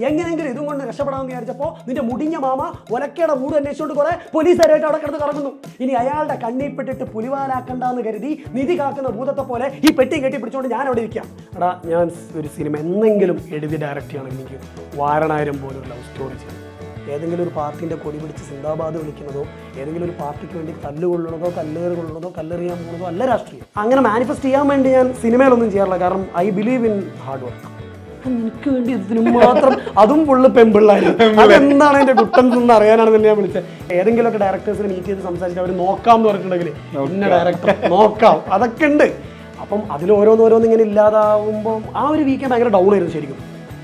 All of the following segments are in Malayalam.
എങ്ങനെയെങ്കിലും ഇതും കൊണ്ട് രക്ഷപ്പെടാമെന്ന് വിചാരിച്ചപ്പോൾ നിന്റെ മുടിഞ്ഞ മാമ ഒലക്കയുടെ മൂട് അന്വേഷിച്ചുകൊണ്ട് കുറെ പോലീസുകാരായിട്ട് അവിടെ കിടന്ന് കറങ്ങുന്നു. ഇനി അയാളുടെ കണ്ണിൽപ്പെട്ടിട്ട് പുലിവാലാക്കണ്ടെന്ന് കരുതി നിധി കാക്കുന്ന ഭൂതത്തെ പോലെ ഈ പെട്ടി കെട്ടി പിടിച്ചുകൊണ്ട് ഞാൻ അവിടെ ഇരിക്കാം. എടാ, ഞാൻ ഒരു സിനിമ എന്തെങ്കിലും എഴുതി ഡയറക്റ്റ് ചെയ്യണമെങ്കിൽ എനിക്ക് വാരണായിരം പോലും ഒരു ലവ് സ്റ്റോറി ചെയ്യണം. ഏതെങ്കിലും ഒരു പാർട്ടിൻ്റെ കൊടി പിടിച്ച് സിന്ദാബാദ് വിളിക്കുന്നതോ ഏതെങ്കിലും ഒരു പാർട്ടിക്ക് വേണ്ടി തല്ലുകൊള്ളുന്നതോ കല്ലേറ് കൊള്ളുന്നതോ കല്ലെറിയാൻ പോകുന്നതോ അല്ല രാഷ്ട്രീയം. അങ്ങനെ മാനിഫെസ്റ്റ് ചെയ്യാൻ വേണ്ടി ഞാൻ സിനിമയിലൊന്നും ചെയ്യാറില്ല. കാരണം I believe in hard work. നിനക്ക് വേണ്ടി ഇതിന് മാത്രം അതും ഫുള്ള് പെമ്പിള്ളായിരുന്നു. അതെന്താണ് എൻ്റെ കുട്ടൻസ് എന്ന് അറിയാനാണ് തന്നെ ഞാൻ വിളിച്ചത്. ഏതെങ്കിലുമൊക്കെ ഡയറക്ടേഴ്സിനെ മീറ്റ് ചെയ്ത് സംസാരിച്ച് അവർ നോക്കാം എന്ന് പറഞ്ഞിട്ടുണ്ടെങ്കിൽ ഇന്ന ഡയറക്ടർ നോക്കാം, അതൊക്കെ ഉണ്ട്. അപ്പം അതിൽ ഓരോന്നോരോന്ന് ഇങ്ങനെ ഇല്ലാതാവുമ്പോൾ ആ ഒരു വീക്കെൻഡ് ഭയങ്കര ഡൗൺ ആയിരുന്നു ശരിക്കും.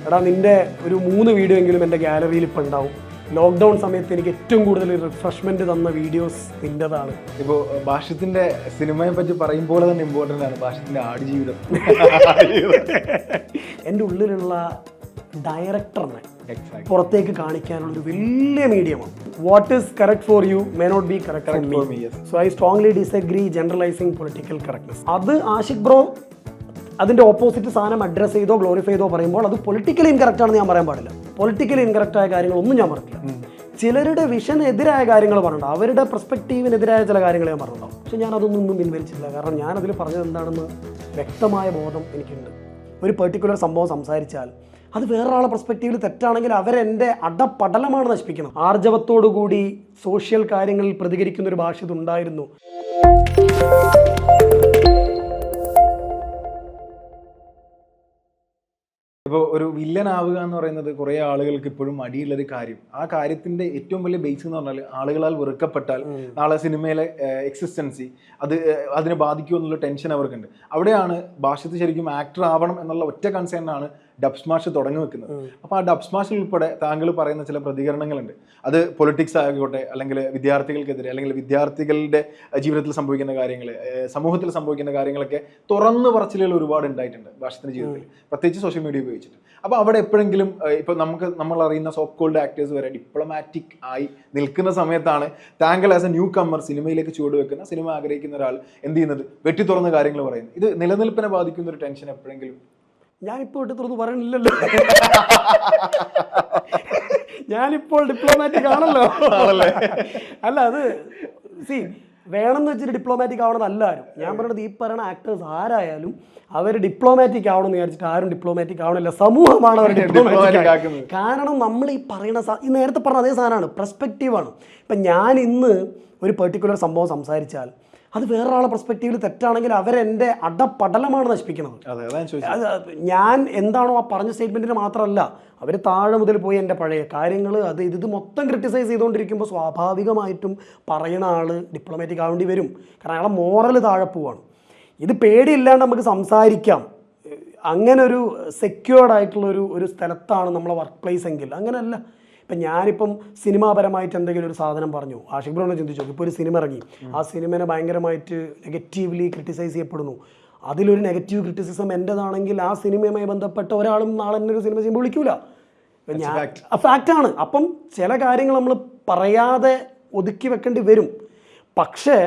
എടാ, നിൻ്റെ ഒരു 3 വീഡിയോ എങ്കിലും എൻ്റെ ഗാലറിയിൽ ഇപ്പം ഉണ്ടാവും. ലോക്ക്ഡൗൺ സമയത്ത് എനിക്ക് ഏറ്റവും കൂടുതൽ റിഫ്രഷ്മെന്റ് തന്ന വീഡിയോസ് നിൻ്റെതാണ്. ഇപ്പോൾ ഭാഷ്യത്തിൻ്റെ സിനിമയെ പറ്റി പറയുമ്പോൾ തന്നെ ഇമ്പോർട്ടൻ്റ് ആണ് ഭാഷ്യത്തിൻ്റെ ആടുജീവിതം. എൻ്റെ ഉള്ളിലുള്ള ഡയറക്ടറിനെ പുറത്തേക്ക് കാണിക്കാനുള്ള ഒരു വലിയ മീഡിയമാണ്. What is correct for you may not be correct for me. So I strongly disagree generalizing political correctness. അത് ആഷിഖ് ബ്രോ അതിൻ്റെ ഓപ്പോസിറ്റ് സാധനം അഡ്രസ്സ് ചെയ്തോ ഗ്ലോറിഫൈ ചെയ്തോ പറയുമ്പോൾ അത് പൊളിറ്റിക്കലി ഇൻകറക്റ്റ് ആണെന്ന് ഞാൻ പറയാൻ പാടില്ല. പൊളിറ്റിക്കലി ഇൻകറക്റ്റ് ആയ കാര്യങ്ങളൊന്നും ഞാൻ പറഞ്ഞില്ല. ചിലരുടെ വിഷനെതിരായ കാര്യങ്ങൾ പറഞ്ഞിട്ടുണ്ടാവും, അവരുടെ പെർസ്പെക്റ്റീവിനെതിരായ ചില കാര്യങ്ങൾ ഞാൻ പറഞ്ഞിട്ടുണ്ടാവും. പക്ഷെ ഞാൻ അതൊന്നും പിൻവലിച്ചില്ല. കാരണം ഞാൻ അതിൽ പറഞ്ഞത് എന്താണെന്ന് വ്യക്തമായ ബോധം എനിക്കുണ്ട്. ഒരു പെർട്ടിക്കുലർ സംഭവം സംസാരിച്ചാൽ അത് വേറൊരാളെ പെർസ്പെക്റ്റീവിൽ തെറ്റാണെങ്കിൽ അവരെൻ്റെ അടപടലമാണ് നശിപ്പിക്കുന്നത്. ആർജവത്തോടുകൂടി സോഷ്യൽ കാര്യങ്ങളിൽ പ്രതികരിക്കുന്ന ഒരു ഭാഷ ഇതുണ്ടായിരുന്നു. ഇപ്പോൾ ഒരു വില്ലൻ ആവുക എന്ന് പറയുന്നത് കുറേ ആളുകൾക്ക് ഇപ്പോഴും മടിയുള്ളൊരു കാര്യം. ആ കാര്യത്തിൻ്റെ ഏറ്റവും വലിയ ബേസ് എന്ന് പറഞ്ഞാൽ ആളുകളാൽ വെറുക്കപ്പെട്ടാൽ നാളെ സിനിമയിലെ എക്സിസ്റ്റൻസി അതിനെ ബാധിക്കുമോ എന്നുള്ള ടെൻഷൻ അവർക്കുണ്ട്. അവിടെയാണ് ഭാഷ്യത്ത് ശരിക്കും ആക്ടർ ആവണം എന്നുള്ള ഒറ്റ കൺസേണാണ് ഡബ് സ്മാഷ് തുടങ്ങി വെക്കുന്നത്. അപ്പോൾ ആ ഡബ് സ്മാഷിൽ ഉൾപ്പെടെ താങ്കൾ പറയുന്ന ചില പ്രതികരണങ്ങളുണ്ട്. അത് പൊളിറ്റിക്സ് ആയിക്കോട്ടെ, അല്ലെങ്കിൽ വിദ്യാർത്ഥികൾക്കെതിരെ, അല്ലെങ്കിൽ വിദ്യാർത്ഥികളുടെ ജീവിതത്തിൽ സംഭവിക്കുന്ന കാര്യങ്ങൾ, സമൂഹത്തിൽ സംഭവിക്കുന്ന കാര്യങ്ങളൊക്കെ തുറന്നു പറച്ചിലുകൾ ഒരുപാട് ഉണ്ടായിട്ടുണ്ട് ഭാഷ്യത്തിൻ്റെ ജീവിതത്തിൽ, പ്രത്യേകിച്ച് സോഷ്യൽ മീഡിയ ഉപയോഗിച്ചിട്ട്. അപ്പോൾ അവിടെ എപ്പോഴെങ്കിലും ഇപ്പോൾ നമ്മൾ അറിയുന്ന സോപ്പ് കോൾഡ് ആക്ടേഴ്സ് വരെ ഡിപ്ലോമാറ്റിക് ആയി നിൽക്കുന്ന സമയത്താണ് താങ്കൾ ആസ് എ ന്യൂ കമ്മർ സിനിമയിലേക്ക് ചുവടുവെക്കുന്ന, സിനിമ ആഗ്രഹിക്കുന്ന ഒരാൾ എന്ത് ചെയ്യുന്നത്, വെട്ടി തുറന്ന കാര്യങ്ങൾ പറയുന്നത്. ഇത് നിലനിൽപ്പിനെ ബാധിക്കുന്ന ഒരു ടെൻഷൻ എപ്പോഴെങ്കിലും? ഞാനിപ്പോൾ വെട്ടി തുറന്ന് പറയണില്ലല്ലോ. ഞാനിപ്പോൾ ഡിപ്ലോമാറ്റിക് ആണല്ലോ. അല്ല, അത് വേണമെന്ന് വെച്ചിട്ട് ഡിപ്ലോമാറ്റിക് ആവണമെന്നല്ല ആരും. ഞാൻ പറയുന്നത് ഈ പറയുന്ന ആക്ടേഴ്സ് ആരായാലും അവർ ഡിപ്ലോമാറ്റിക് ആവണമെന്ന് വിചാരിച്ചിട്ട് ആരും ഡിപ്ലോമാറ്റിക് ആവണില്ല. സമൂഹമാണ് അവർ ഡിപ്ലോമാറ്റിക് ആക്കുന്നത്. കാരണം നമ്മൾ ഈ പറയുന്ന ഈ നേരത്തെ പറഞ്ഞ അതേ സാധനമാണ്, പെർസ്പെക്റ്റീവാണ്. ഇപ്പം ഞാൻ ഇന്ന് ഒരു പെർട്ടിക്കുലർ സംഭവം സംസാരിച്ചാൽ അത് വേറൊരാളെ പെർസ്പെക്റ്റീവിൽ തെറ്റാണെങ്കിൽ അവരെൻ്റെ അടപടലമാണ് നശിപ്പിക്കുന്നത്. ഞാൻ എന്താണോ ആ പറഞ്ഞ സ്റ്റേറ്റ്മെൻറ്റിന് മാത്രമല്ല, അവർ താഴെ മുതൽ പോയി എൻ്റെ പഴയ കാര്യങ്ങൾ ഇത് മൊത്തം ക്രിട്ടിസൈസ് ചെയ്തുകൊണ്ടിരിക്കുമ്പോൾ സ്വാഭാവികമായിട്ടും പറയുന്ന ആൾ ഡിപ്ലോമാറ്റിക് ആവേണ്ടി വരും. കാരണം അയാളെ മോറൽ താഴെ പോവാണ്. ഇത് പേടിയില്ലാണ്ട് നമുക്ക് സംസാരിക്കാം. അങ്ങനെ ഒരു സെക്യൂർഡ് ആയിട്ടുള്ളൊരു സ്ഥലത്താണ് നമ്മളെ വർക്ക് പ്ലേസ് എങ്കിൽ അങ്ങനെയല്ല. ഇപ്പം ഞാനിപ്പം സിനിമാപരമായിട്ട് എന്തെങ്കിലും ഒരു സാധനം പറഞ്ഞു, ആഷിഖ് ബ്രോനെ ചിന്തിച്ചു, ഇപ്പോൾ ഒരു സിനിമ ഇറങ്ങി, ആ സിനിമനെ ഭയങ്കരമായിട്ട് നെഗറ്റീവ്ലി ക്രിട്ടിസൈസ് ചെയ്യപ്പെടുന്നു. അതിലൊരു നെഗറ്റീവ് ക്രിറ്റിസിസം എൻ്റെതാണെങ്കിൽ ആ സിനിമയുമായി ബന്ധപ്പെട്ട ഒരാളും നാളെ തന്നെ ഒരു സിനിമ ചെയ്യുമ്പോൾ വിളിക്കൂല. ഞാൻ ഫാക്റ്റാണ്. അപ്പം ചില കാര്യങ്ങൾ നമ്മൾ പറയാതെ ഒതുക്കി വെക്കേണ്ടി വരും. പക്ഷേ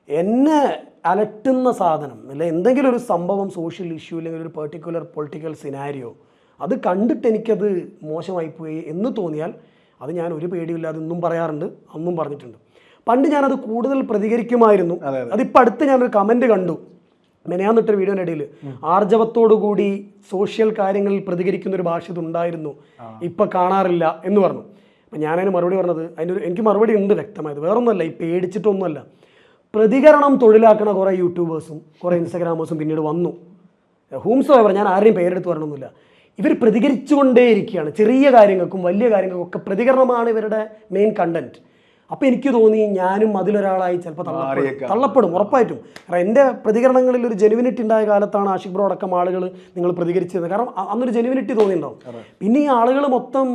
എന്നെ അലട്ടുന്ന സാധനം അല്ലെ എന്തെങ്കിലും ഒരു സംഭവം, സോഷ്യൽ ഇഷ്യൂ, അല്ലെങ്കിൽ ഒരു പെർട്ടിക്കുലർ പൊളിറ്റിക്കൽ സിനാരിയോ, അത് കണ്ടിട്ട് എനിക്കത് മോശമായിപ്പോയി എന്ന് തോന്നിയാൽ അത് ഞാൻ ഒരു പേടിയില്ലാതെ ഇന്നും പറയാറുണ്ട്, അന്നും പറഞ്ഞിട്ടുണ്ട്. പണ്ട് ഞാനത് കൂടുതൽ പ്രതികരിക്കുമായിരുന്നു. അതിപ്പോൾ അടുത്ത് ഞാനൊരു കമൻറ്റ് കണ്ടു, മെനയാന്നിട്ടൊരു വീഡിയോൻ്റെ ഇടയിൽ, ആർജവത്തോടുകൂടി സോഷ്യൽ കാര്യങ്ങളിൽ പ്രതികരിക്കുന്ന ഒരു ഭാഷ ഇതുണ്ടായിരുന്നു, ഇപ്പം കാണാറില്ല എന്ന് പറഞ്ഞു. അപ്പം ഞാനതിന് മറുപടി പറഞ്ഞത്, എനിക്ക് മറുപടി ഉണ്ട് വ്യക്തമായത്. വേറൊന്നുമല്ല, ഈ പേടിച്ചിട്ടൊന്നുമല്ല. പ്രതികരണം തൊഴിലാക്കണ കുറേ യൂട്യൂബേഴ്സും കുറേ ഇൻസ്റ്റാഗ്രാമേഴ്സും പിന്നീട് വന്നു. ഹൂംസോ എവർ, ഞാൻ ആരെയും പേരെടുത്ത് പറയണമെന്നില്ല. ഇവർ പ്രതികരിച്ചുകൊണ്ടേയിരിക്കുകയാണ്. ചെറിയ കാര്യങ്ങൾക്കും വലിയ കാര്യങ്ങൾക്കും ഒക്കെ പ്രതികരണമാണ് ഇവരുടെ മെയിൻ കണ്ടന്റ്. അപ്പോൾ എനിക്ക് തോന്നി ഞാനും അതിലൊരാളായി ചിലപ്പോൾ തള്ളപ്പെടും ഉറപ്പായിട്ടും. കാരണം എൻ്റെ പ്രതികരണങ്ങളിൽ ഒരു ജെനുവിനിറ്റി ഉണ്ടായ കാലത്താണ് ആഷിഖ് ബ്രോ അടക്കം ആളുകൾ നിങ്ങൾ പ്രതികരിച്ചത്. കാരണം അന്നൊരു ജെനുവിനിറ്റി തോന്നിയിട്ടുണ്ടാവും. പിന്നെ ഈ ആളുകൾ മൊത്തം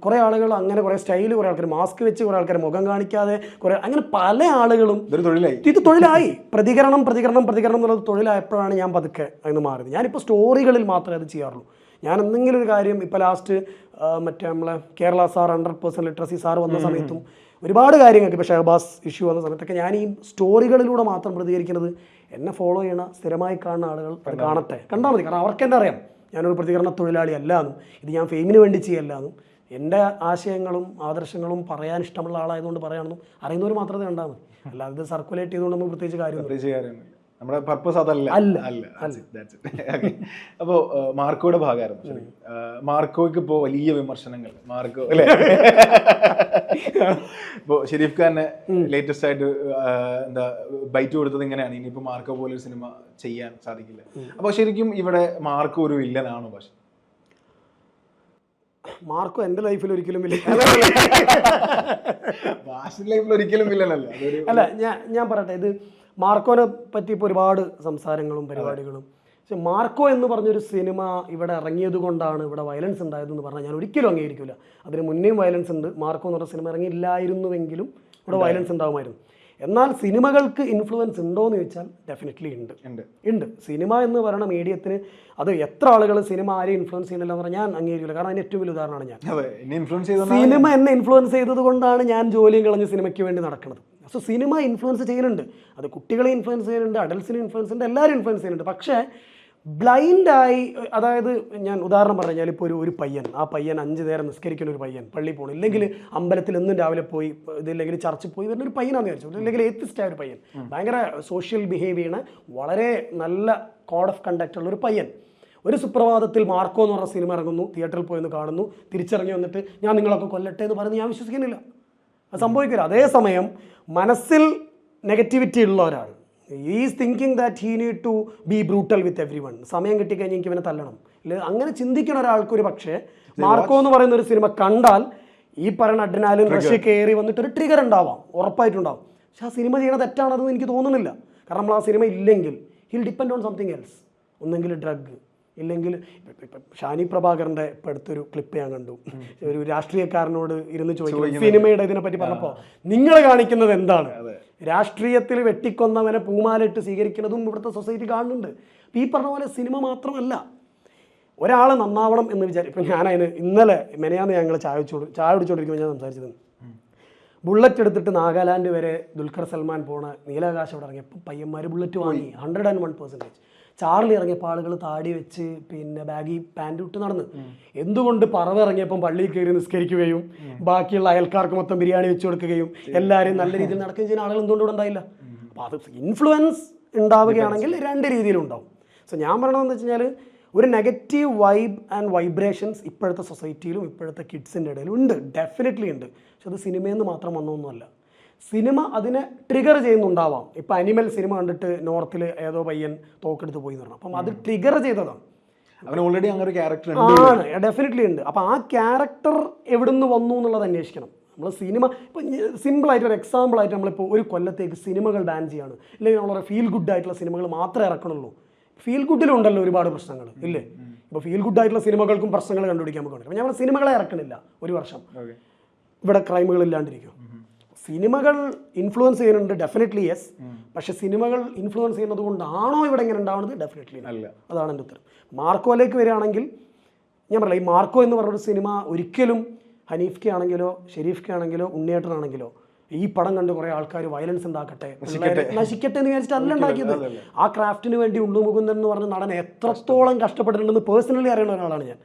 കുറേ ആളുകൾ അങ്ങനെ കുറേ സ്റ്റൈല്, കുറേ ആൾക്കാർ മാസ്ക് വെച്ച്, കുറേ ആൾക്കാർ മുഖം കാണിക്കാതെ, കുറേ അങ്ങനെ പല ആളുകളും ഇത് തൊഴിലായി. പ്രതികരണം എന്നുള്ളത് തൊഴിലായപ്പോഴാണ് ഞാൻ പതുക്കെ അതിന് മാറിയത്. ഞാനിപ്പോൾ സ്റ്റോറികളിൽ മാത്രമേ അത് ചെയ്യാറുള്ളൂ. ഞാൻ എന്തെങ്കിലും ഒരു കാര്യം, ഇപ്പോൾ ലാസ്റ്റ് മറ്റേ നമ്മളെ കേരള സാർ 100% ലിറ്ററസി സാർ വന്ന സമയത്തും ഒരുപാട് കാര്യങ്ങൾക്ക്, ഇപ്പോൾ ഷഹബാസ് ഇഷ്യൂ വന്ന സമയത്തൊക്കെ ഞാൻ ഈ സ്റ്റോറികളിലൂടെ മാത്രം പ്രതികരിക്കുന്നത്. എന്നെ ഫോളോ ചെയ്യണ സ്ഥിരമായി കാണുന്ന ആളുകൾ അത് കണ്ടാൽ മതി. കാരണം അവർക്ക് എന്താ അറിയാം, ഞാനൊരു പ്രതികരണ തൊഴിലാളി അല്ല എന്നും ഇത് ഞാൻ ഫെയിമിന് വേണ്ടി ചെയ്യല്ല എന്നും എൻ്റെ ആശയങ്ങളും ആദർശങ്ങളും പറയാൻ ഇഷ്ടമുള്ള ആളായതുകൊണ്ട് പറയാണെന്നും അറിയുന്നവർ മാത്രമേ ഉണ്ടാകും. അല്ലാതെ ഇത് സർക്കുലേറ്റ് ചെയ്തുകൊണ്ട് നമുക്ക് പ്രത്യേകിച്ച് കാര്യമൊന്നും നമ്മുടെ പർപ്പസ് അതല്ല. അപ്പോൾ മാർക്കോയുടെ ഭാഗമായിരുന്നു ശരി. മാർക്കോയ്ക്ക് ഇപ്പോൾ വലിയ വിമർശനങ്ങൾ മാർക്കോ അല്ലേ? ഇപ്പോൾ ഷെരീഫ് ഖാനെ ലേറ്റസ്റ്റ് ആയിട്ട് എന്താ ബൈറ്റ് കൊടുത്തത് ഇങ്ങനെയാണ്, ഇനിയിപ്പോൾ മാർക്കോ പോലൊരു സിനിമ ചെയ്യാൻ സാധിക്കില്ല. അപ്പോൾ ശരിക്കും ഇവിടെ മാർക്കോ ഒരു വില്ലനാണോ? പക്ഷെ മാർക്കോ എൻ്റെ ലൈഫിൽ ഒരിക്കലും ലൈഫിൽ ഒരിക്കലും വില്ലനല്ല. അല്ല, ഞാൻ പറയട്ടെ, ഇത് മാർക്കോനെ പറ്റി ഇപ്പോൾ ഒരുപാട് സംസാരങ്ങളും പരിപാടികളും. പക്ഷെ മാർക്കോ എന്ന് പറഞ്ഞൊരു സിനിമ ഇവിടെ ഇറങ്ങിയത് കൊണ്ടാണ് ഇവിടെ വയലൻസ് ഉണ്ടായതെന്ന് പറഞ്ഞാൽ ഞാൻ ഒരിക്കലും അംഗീകരിക്കില്ല. അതിന് മുന്നേയും വയലൻസ് ഉണ്ട്. മാർക്കോ എന്ന് പറഞ്ഞ സിനിമ ഇറങ്ങിയില്ലായിരുന്നുവെങ്കിലും ഇവിടെ വയലൻസ് ഉണ്ടാകുമായിരുന്നു. എന്നാൽ സിനിമകൾക്ക് ഇൻഫ്ലുവൻസ് ഉണ്ടോ എന്ന് ചോദിച്ചാൽ ഡെഫിനറ്റ്ലി ഉണ്ട്. സിനിമ എന്ന് പറയുന്ന മീഡിയത്തിന് അത് എത്ര ആളുകൾ സിനിമ ആരെയും ഇൻഫ്ലുവൻസ് ചെയ്യുന്നില്ല എന്ന് പറഞ്ഞാൽ ഞാൻ അംഗീകരിക്കില്ല. കാരണം അതിന് ഏറ്റവും വലിയ ഉദാഹരണമാണ് ഞാൻ. സിനിമ എന്നെ ഇൻഫ്ലുവൻസ് ചെയ്തത് കൊണ്ടാണ് ഞാൻ ജോലിയും കളഞ്ഞ് സിനിമയ്ക്ക് വേണ്ടി നടക്കുന്നത്. സോ സിനിമ ഇൻഫ്ലുവൻസ് ചെയ്യുന്നുണ്ട്. അത് കുട്ടികളെ ഇൻഫ്ലുവൻസ് ചെയ്യുന്നുണ്ട്, അഡൽസിനെ ഇൻഫ്ലുവൻസ് ചെയ്യുന്നുണ്ട്, എല്ലാവരും ഇൻഫ്ലുവൻസ് ചെയ്യുന്നുണ്ട്. പക്ഷേ ബ്ലൈൻഡായി, അതായത് ഞാൻ ഉദാഹരണം പറഞ്ഞാൽ ഇപ്പോൾ ഒരു പയ്യൻ, ആ പയ്യൻ 5 നേരം നിസ്കരിക്കുന്ന ഒരു പയ്യൻ, പള്ളി പോകണം, ഇല്ലെങ്കിൽ അമ്പലത്തിൽ എന്നും രാവിലെ പോയി, ഇതില്ലെങ്കിൽ ചർച്ചിൽ പോയി വരുന്ന ഒരു പയ്യനാണെന്ന് വിചാരിച്ചു, അല്ലെങ്കിൽ ഏത്തിസ്റ്റായ ഒരു പയ്യൻ, ഭയങ്കര സോഷ്യൽ ബിഹേവ് ചെയ്യണ വളരെ നല്ല കോഡ് ഓഫ് കണ്ടക്റ്റ് ഉള്ള ഒരു പയ്യൻ, ഒരു സുപ്രഭാതത്തിൽ മാർക്കോ എന്ന് പറഞ്ഞ സിനിമ ഇറങ്ങുന്നു, തിയേറ്ററിൽ പോയെന്ന് കാണുന്നു, തിരിച്ചിറങ്ങി വന്നിട്ട് ഞാൻ നിങ്ങളൊക്കെ കൊല്ലട്ടെ എന്ന് പറയുന്നത് ഞാൻ വിശ്വസിക്കുന്നില്ല. അത് സംഭവിക്കില്ല. അതേസമയം മനസ്സിൽ നെഗറ്റിവിറ്റി ഉള്ള ഒരാൾ, is thinking that he need to be brutal with everyone, സമയം കിട്ടിക്കഴിഞ്ഞ് എനിക്ക് ഇവനെ തല്ലണം, ഇല്ല അങ്ങനെ ചിന്തിക്കുന്ന ഒരാൾക്കൊരു പക്ഷേ മാർക്കോ എന്ന് പറയുന്ന ഒരു സിനിമ കണ്ടാൽ ഈ പറയുന്ന അഡ്രിനാലിൻ റഷ് കയറി വന്നിട്ടൊരു ട്രിഗർ ഉണ്ടാവാം, ഉറപ്പായിട്ടുണ്ടാവും. പക്ഷെ ആ സിനിമ ചെയ്യണത് തെറ്റാണെന്ന് എനിക്ക് തോന്നുന്നില്ല. കാരണം നമ്മൾ ആ സിനിമ ഇല്ലെങ്കിൽ hill depend on something else, ഒന്നെങ്കിൽ ഡ്രഗ്, ഇല്ലെങ്കിൽ ഷാനി പ്രഭാകറിന്റെ ഇപ്പോൾ അടുത്തൊരു ക്ലിപ്പ് ഞാൻ കണ്ടു, ഒരു രാഷ്ട്രീയക്കാരനോട് ഇരുന്ന് ചോദിക്കും സിനിമയുടെ ഇതിനെ പറ്റി പറഞ്ഞപ്പോൾ, നിങ്ങൾ കാണിക്കുന്നത് എന്താണ്? രാഷ്ട്രീയത്തിൽ വെട്ടിക്കൊന്നവനെ പൂമാലിട്ട് സ്വീകരിക്കുന്നതും ഇവിടുത്തെ സൊസൈറ്റി കാണുന്നുണ്ട്. ഈ പറഞ്ഞ പോലെ സിനിമ മാത്രമല്ല, ഒരാൾ നന്നാവണം എന്ന് വിചാരിക്കും. ഇപ്പം ഞാനതിന് ഇന്നലെ മെനയാന്ന് ഞങ്ങൾ ചായ കുടിച്ചോണ്ടിരിക്കുമ്പോൾ ഞാൻ സംസാരിച്ചത്, ബുള്ളറ്റ് എടുത്തിട്ട് നാഗാലാൻഡ് വരെ ദുൽഖർ സൽമാൻ പോണ നീലാകാശം അവിടെ ഇറങ്ങിയപ്പോൾ പയ്യന്മാർ ബുള്ളറ്റ് വാങ്ങി 101%. ചാർലി ഇറങ്ങിയപ്പോൾ ആളുകൾ താടി വെച്ച് പിന്നെ ബാഗി പാൻറ് ഇട്ട് നടന്ന്. എന്തുകൊണ്ട് പറവ് ഇറങ്ങിയപ്പം പള്ളിയിൽ കയറി നിസ്കരിക്കുകയും ബാക്കിയുള്ള അയൽക്കാർക്ക് മൊത്തം ബിരിയാണി വെച്ച് കൊടുക്കുകയും എല്ലാവരും നല്ല രീതിയിൽ നടക്കുകയും ചെയ്യുന്ന ആളുകൾ എന്തുകൊണ്ട് ഉണ്ടായില്ല? അപ്പോൾ അത് ഇൻഫ്ലുവൻസ് ഉണ്ടാവുകയാണെങ്കിൽ 2 രീതിയിലുണ്ടാവും. സോ ഞാൻ പറയണതെന്ന് വെച്ച് കഴിഞ്ഞാൽ ഒരു നെഗറ്റീവ് വൈബ് ആൻഡ് വൈബ്രേഷൻസ് ഇപ്പോഴത്തെ സൊസൈറ്റിയിലും ഇപ്പോഴത്തെ കിഡ്സിൻ്റെ ഇടയിലും ഉണ്ട്, ഡെഫിനറ്റ്ലി ഉണ്ട്. പക്ഷെ അത് സിനിമയിൽ നിന്ന് മാത്രം വന്നൊന്നുമല്ല. സിനിമ അതിനെ ട്രിഗർ ചെയ്യുന്നുണ്ടാവാം. ഇപ്പം അനിമൽ സിനിമ കണ്ടിട്ട് നോർത്തിൽ ഏതോ പയ്യൻ തോക്കെടുത്ത് പോയി എന്ന് പറഞ്ഞു, അപ്പം അത് ട്രിഗർ ചെയ്തതാണ്. അവന് ഓൾറെഡി അങ്ങനെ ഒരു ക്യാരക്ടർ ആണ്, ഡെഫിനറ്റ്ലി ഉണ്ട്. അപ്പം ആ ക്യാരക്ടർ എവിടെ നിന്ന് വന്നു എന്നുള്ളത് അന്വേഷിക്കണം. നമ്മൾ സിനിമ ഇപ്പം സിമ്പിളായിട്ട് ഒരു എക്സാമ്പിളായിട്ട് നമ്മളിപ്പോൾ ഒരു കൊല്ലത്തേക്ക് സിനിമകൾ ബാൻ ചെയ്യാണ്, ഇല്ലെങ്കിൽ നമ്മളൊരു ഫീൽ ഗുഡ് ആയിട്ടുള്ള സിനിമകൾ മാത്രമേ ഇറക്കണുള്ളൂ. ഫീൽ ഗുഡിലുണ്ടല്ലോ ഒരുപാട് പ്രശ്നങ്ങൾ ഇല്ലേ? ഇപ്പോൾ ഫീൽ ഗുഡ് ആയിട്ടുള്ള സിനിമകൾക്കും പ്രശ്നങ്ങൾ കണ്ടുപിടിക്കാൻ നമുക്ക് ഉണ്ട്. അപ്പം ഞങ്ങൾ സിനിമകളെ ഇറക്കണില്ല ഒരു വർഷം, ഇവിടെ ക്രൈമുകൾ ഇല്ലാണ്ടിരിക്കും. സിനിമകൾ ഇൻഫ്ലുവൻസ് ചെയ്യുന്നുണ്ട്, ഡെഫിനറ്റ്ലി യെസ്. പക്ഷെ സിനിമകൾ ഇൻഫ്ലുവൻസ് ചെയ്യുന്നത് കൊണ്ടാണോ ഇവിടെ ഇങ്ങനെ ഉണ്ടാവുന്നത്? ഡെഫിനറ്റ്ലി അല്ല. അതാണ് എൻ്റെ ഉത്തരം. മാർക്കോയിലേക്ക് വരികയാണെങ്കിൽ ഞാൻ പറയാം, ഈ മാർക്കോ എന്ന് പറഞ്ഞൊരു സിനിമ ഒരിക്കലും ഹനീഫ് കെ ആണെങ്കിലോ ഷെരീഫ് കെ ആണെങ്കിലോ ഉണ്ണിയേട്ടനാണെങ്കിലോ ഈ പടം കണ്ട് കുറേ ആൾക്കാർ വയലൻസ് ഉണ്ടാക്കട്ടെ, നശിക്കട്ടെ എന്ന് വിചാരിച്ചിട്ട് അല്ല ഉണ്ടാക്കിയത്. ആ ക്രാഫ്റ്റിന് വേണ്ടി ഉണ്ണു മുകുന്ദൻ എന്ന് പറഞ്ഞ നടൻ എത്രത്തോളം കഷ്ടപ്പെട്ടിട്ടുണ്ടെന്ന് പേഴ്സണലി അറിയുന്ന ഒരാളാണ് ഞാൻ.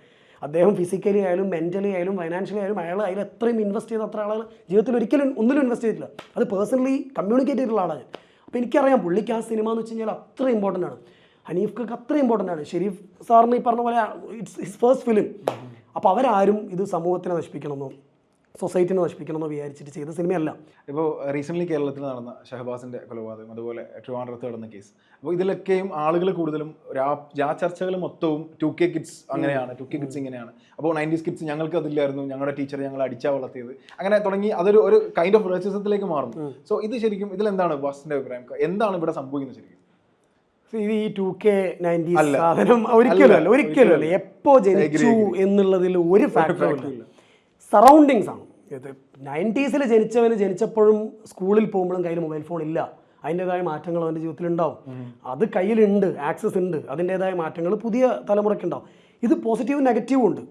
അദ്ദേഹം ഫിസിക്കലി ആയാലും മെൻ്റലി ആയാലും ഫൈനാൻഷ്യലി ആയാലും അയാൾ അതിൽ എത്രയും ഇൻവെസ്റ്റ് ചെയ്ത അത്ര ആളുകൾ ജീവിതത്തിൽ ഒരിക്കലും ഒന്നിലും ഇൻവെസ്റ്റ് ചെയ്തിട്ടില്ല. അത് പേഴ്സണലി കമ്മ്യൂണിക്കേറ്റ് ചെയ്തിട്ടുള്ള ആളാണ് ഞാൻ. അപ്പോൾ എനിക്കറിയാം പുള്ളിക്ക് ആ സിനിമ എന്ന് വെച്ച് കഴിഞ്ഞാൽ അത്ര ഇമ്പോർട്ടൻ്റ് ആണ്. ഹനീഫ്ക്ക് അത്ര ഇമ്പോർട്ടൻ്റ് ആണ്. ഷെരീഫ് സാറിന് ഈ പറഞ്ഞ പോലെ ഇറ്റ്സ് ഹിസ് ഫസ്റ്റ് ഫിലിം. അപ്പോൾ അവരാരും ഇത് സമൂഹത്തിനെ നശിപ്പിക്കണമെന്നോ സൊസൈറ്റിനെ നശിപ്പിക്കണമെന്നോ വിചാരിച്ചിട്ട് ചെയ്ത സിനിമയല്ല. ഇപ്പോൾ റീസെൻ്റ്ലി കേരളത്തിൽ നടന്ന ഷഹബാസിൻ്റെ കൊലപാതകം, അതുപോലെ ട്രിവാൻഡ്രത്ത് നടന്ന കേസ്, അപ്പോൾ ഇതിലൊക്കെയും ആളുകൾ കൂടുതലും ചർച്ചകൾ മൊത്തവും 2K കിഡ്സ് അങ്ങനെയാണ്, 2K കിഡ്സ് ഇങ്ങനെയാണ്, അപ്പോൾ 90s കിഡ്സ് ഞങ്ങൾക്ക് അതില്ലായിരുന്നു, ഞങ്ങളുടെ ടീച്ചർ ഞങ്ങൾ അടിച്ചാ വളർത്തിയത്, അങ്ങനെ തുടങ്ങി അതൊരു കൈൻഡ് ഓഫ് റേസിസത്തിലേക്ക് മാറുന്നു. സോ ഇത് ശരിക്കും ഇതിലെന്താണ് ബാസിൻ്റെ അഭിപ്രായം? എന്താണ് ഇവിടെ സംഭവിക്കുന്നത് ശരിക്കും? ഇത് ഈ 2K 90s സാധനം ഒരിക്കലും എപ്പോൾ ജനിച്ചു എന്നുള്ളതിൽ ഒരു ഫാക്ടറും ഇല്ല. സറൗണ്ടിങ്സ് ആണ് ഇത്. 90s ജനിച്ചപ്പോഴും സ്കൂളിൽ പോകുമ്പോഴും കയ്യിൽ മൊബൈൽ ഫോൺ ഇല്ല. അതിൻ്റെതായ മാറ്റങ്ങൾ അവൻ്റെ ജീവിതത്തിലുണ്ടാവും. അത് കയ്യിലുണ്ട്, ആക്സസ് ഉണ്ട്, അതിൻ്റെതായ മാറ്റങ്ങൾ പുതിയ തലമുറയ്ക്കുണ്ടാവും. ഇത് പോസിറ്റീവും നെഗറ്റീവും ഉണ്ട്.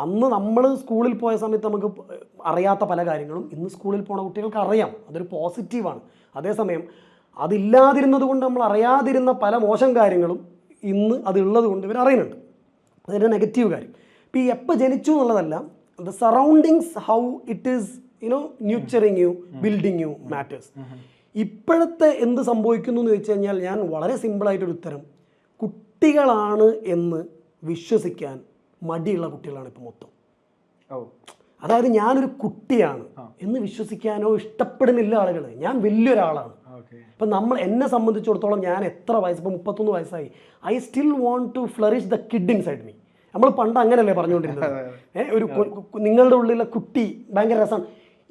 അന്ന് നമ്മൾ സ്കൂളിൽ പോയ സമയത്ത് നമുക്ക് അറിയാത്ത പല കാര്യങ്ങളും ഇന്ന് സ്കൂളിൽ പോണ കുട്ടികൾക്ക് അറിയാം. അതൊരു പോസിറ്റീവാണ്. അതേസമയം അതില്ലാതിരുന്നത് കൊണ്ട് നമ്മൾ അറിയാതിരുന്ന പല മോശം കാര്യങ്ങളും ഇന്ന് അതുള്ളത് കൊണ്ട് ഇവർ അറിയുന്നുണ്ട്. അതിൻ്റെ നെഗറ്റീവ് കാര്യം. ഇപ്പോൾ ഈ എപ്പോൾ ജനിച്ചു എന്നുള്ളതല്ല, the surroundings how it is nurturing you, building you matters. ഇപ്പോഴത്തെ എന്ത് സംഭവിക്കുന്നു എന്ന് വെച്ച് കഴിഞ്ഞാൽ ഞാൻ വളരെ സിമ്പിളായിട്ടൊരു ഉത്തരം, കുട്ടികളാണ് എന്ന് വിശ്വസിക്കാൻ മടിയുള്ള കുട്ടികളാണ് ഇപ്പോൾ മൊത്തം. അതായത് ഞാനൊരു കുട്ടിയാണ് എന്ന് വിശ്വസിക്കാനോ ഇഷ്ടപ്പെടുന്നില്ല ആളുകൾ. ഞാൻ വലിയൊരാളാണ്. ഇപ്പം എന്നെ സംബന്ധിച്ചിടത്തോളം ഞാൻ എത്ര വയസ്സ്, ഇപ്പോൾ 31 വയസ്സായി, I still want to flourish the kid inside me. നമ്മൾ പണ്ട് അങ്ങനെയല്ലേ പറഞ്ഞുകൊണ്ടിരുന്നത്, ഒരു നിങ്ങളുടെ ഉള്ളിലെ കുട്ടി ഭയങ്കര രസമാണ്.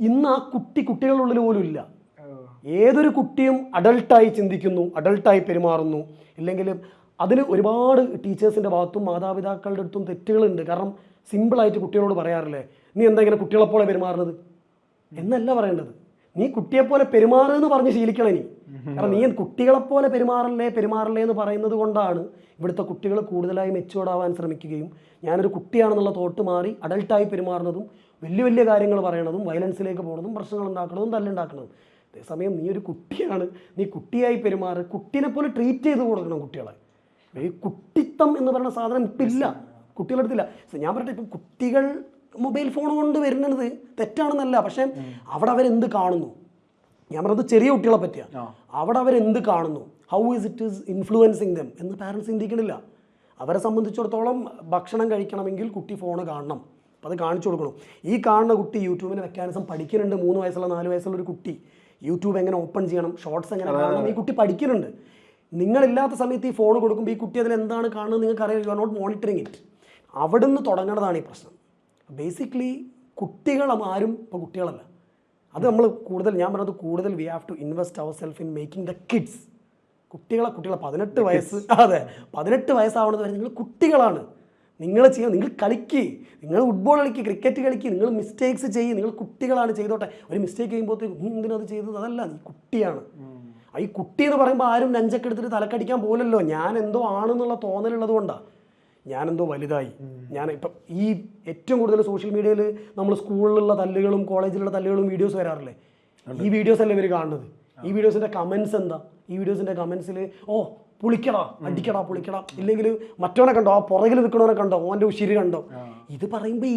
ഇന്ന് ആ കുട്ടികളുടെ ഉള്ളിൽ പോലും ഇല്ല. ഏതൊരു കുട്ടിയും അഡൾട്ടായി ചിന്തിക്കുന്നു, അഡൾട്ടായി പെരുമാറുന്നു. ഇല്ലെങ്കിൽ അതിന് ഒരുപാട് ടീച്ചേഴ്സിൻ്റെ ഭാഗത്തും മാതാപിതാക്കളുടെ അടുത്തും തെറ്റുകളുണ്ട്. കാരണം സിമ്പിളായിട്ട് കുട്ടികളോട് പറയാറില്ലേ, നീ എന്താ ഇങ്ങനെ കുട്ടികളെപ്പോലെ പെരുമാറുന്നത് എന്നല്ല പറയേണ്ടത്, നീ കുട്ടിയെപ്പോലെ പെരുമാറുമെന്ന് പറഞ്ഞ് ശീലിക്കണം ഇനി. കാരണം നീ കുട്ടികളെപ്പോലെ പെരുമാറല്ലേ എന്ന് പറയുന്നത് കൊണ്ടാണ് ഇവിടുത്തെ കുട്ടികൾ കൂടുതലായി മെച്ചുവേർഡാവാൻ ശ്രമിക്കുകയും ഞാനൊരു കുട്ടിയാണെന്നുള്ള തോട്ട് മാറി അഡൾട്ടായി പെരുമാറുന്നതും വലിയ വലിയ കാര്യങ്ങൾ പറയണതും വയലൻസിലേക്ക് പോകുന്നതും പ്രശ്നങ്ങൾ ഉണ്ടാക്കുന്നതും തല്ലുണ്ടാക്കുന്നതും. അതേസമയം നീ ഒരു കുട്ടിയാണ്, നീ കുട്ടിയായി പെരുമാറ്, കുട്ടീനെ പോലെ ട്രീറ്റ് ചെയ്ത് കൊടുക്കണം കുട്ടികളെ. ഈ കുട്ടിത്തം എന്ന് പറയുന്ന സാധനം ഇപ്പം ഇല്ല, കുട്ടികളുടെ അടുത്തില്ല. ഞാൻ പറയട്ടെ, ഇപ്പം കുട്ടികൾ മൊബൈൽ ഫോൺ കൊണ്ട് വരുന്നത് തെറ്റാണെന്നല്ല, പക്ഷേ അവിടെ അവരെന്ത് കാണുന്നു, ഞാൻ പറഞ്ഞത് ചെറിയ കുട്ടികളെ പറ്റിയാണ്, അവിടെ അവരെന്ത് കാണുന്നു, how is it is influencing dum എന്ന് പാരൻസ് ചിന്തിക്കണില്ല. അവരെ സംബന്ധിച്ചിടത്തോളം ഭക്ഷണം കഴിക്കണമെങ്കിൽ കുട്ടി ഫോണ് കാണണം, അപ്പോൾ അത് കാണിച്ചു കൊടുക്കണം. ഈ കാണുന്ന കുട്ടി യൂട്യൂബിൻ്റെ മെക്കാനിസം പഠിക്കുന്നുണ്ട്. 3 വയസ്സുള്ള 4 വയസ്സുള്ള ഒരു കുട്ടി യൂട്യൂബ് എങ്ങനെ ഓപ്പൺ ചെയ്യണം, ഷോർട്സ് എങ്ങനെ കാണണം, ഈ കുട്ടി പഠിക്കുന്നുണ്ട്. നിങ്ങളില്ലാത്ത സമയത്ത് ഈ ഫോൺ കൊടുക്കുമ്പോൾ ഈ കുട്ടി അതിൽ എന്താണ് കാണുന്നത് നിങ്ങൾക്ക് അറിയാം, you are not monitoring it. അവിടെ നിന്ന് തുടങ്ങുന്നതാണ് ഈ പ്രശ്നം. ബേസിക്കലി കുട്ടികൾ ആരും ഇപ്പോൾ കുട്ടികളല്ല. അത് നമ്മൾ കൂടുതൽ, ഞാൻ പറഞ്ഞത് കൂടുതൽ we have to invest our self in making the kids. കുട്ടികളെ 18 വയസ്സ്, അതെ 18 വയസ്സാവുന്നത് വരെ നിങ്ങൾ കുട്ടികളാണ്. നിങ്ങൾ ചെയ്യുക, നിങ്ങൾ കളിക്കുക, നിങ്ങൾ ഫുട്ബോൾ കളിക്കുക, ക്രിക്കറ്റ് കളിക്കുക, നിങ്ങൾ മിസ്റ്റേക്സ് ചെയ്യും, നിങ്ങൾ കുട്ടികളാണ്, ചെയ്തോട്ടെ. ഒരു മിസ്റ്റേക്ക് ചെയ്യുമ്പോഴത്തേക്കും എന്തിനത് ചെയ്തത്, അതല്ല, നീ കുട്ടിയാണ്. ഈ കുട്ടി എന്ന് പറയുമ്പോൾ ആരും നെഞ്ചൊക്കെ എടുത്തിട്ട് തലക്കടിക്കാൻ പോലല്ലോ, ഞാൻ എന്തോ ആണെന്നുള്ള തോന്നലുള്ളത് കൊണ്ടാണ്. ഞാനെന്തോ വലുതായി. ഞാൻ ഇപ്പം ഈ ഏറ്റവും കൂടുതൽ സോഷ്യൽ മീഡിയയിൽ നമ്മൾ സ്കൂളിലുള്ള തല്ലുകളും കോളേജിലുള്ള തല്ലുകളും വീഡിയോസ് വരാറില്ലേ, ഈ വീഡിയോസ് അല്ലേ ഇവർ കാണുന്നത്. ഈ വീഡിയോസിൻ്റെ കമൻസ് എന്താ, ഈ വീഡിയോസിൻ്റെ കമൻസിൽ പുളിക്കടാ, അടിക്കടാ, പുളിക്കടാ, ഇല്ലെങ്കിൽ മറ്റവനെ കണ്ടോ, ആ പുറകിൽ നിൽക്കണവനെ കണ്ടോ, ഓൻ്റെ ഉശിരി കണ്ടോ. ഇത് പറയുമ്പോൾ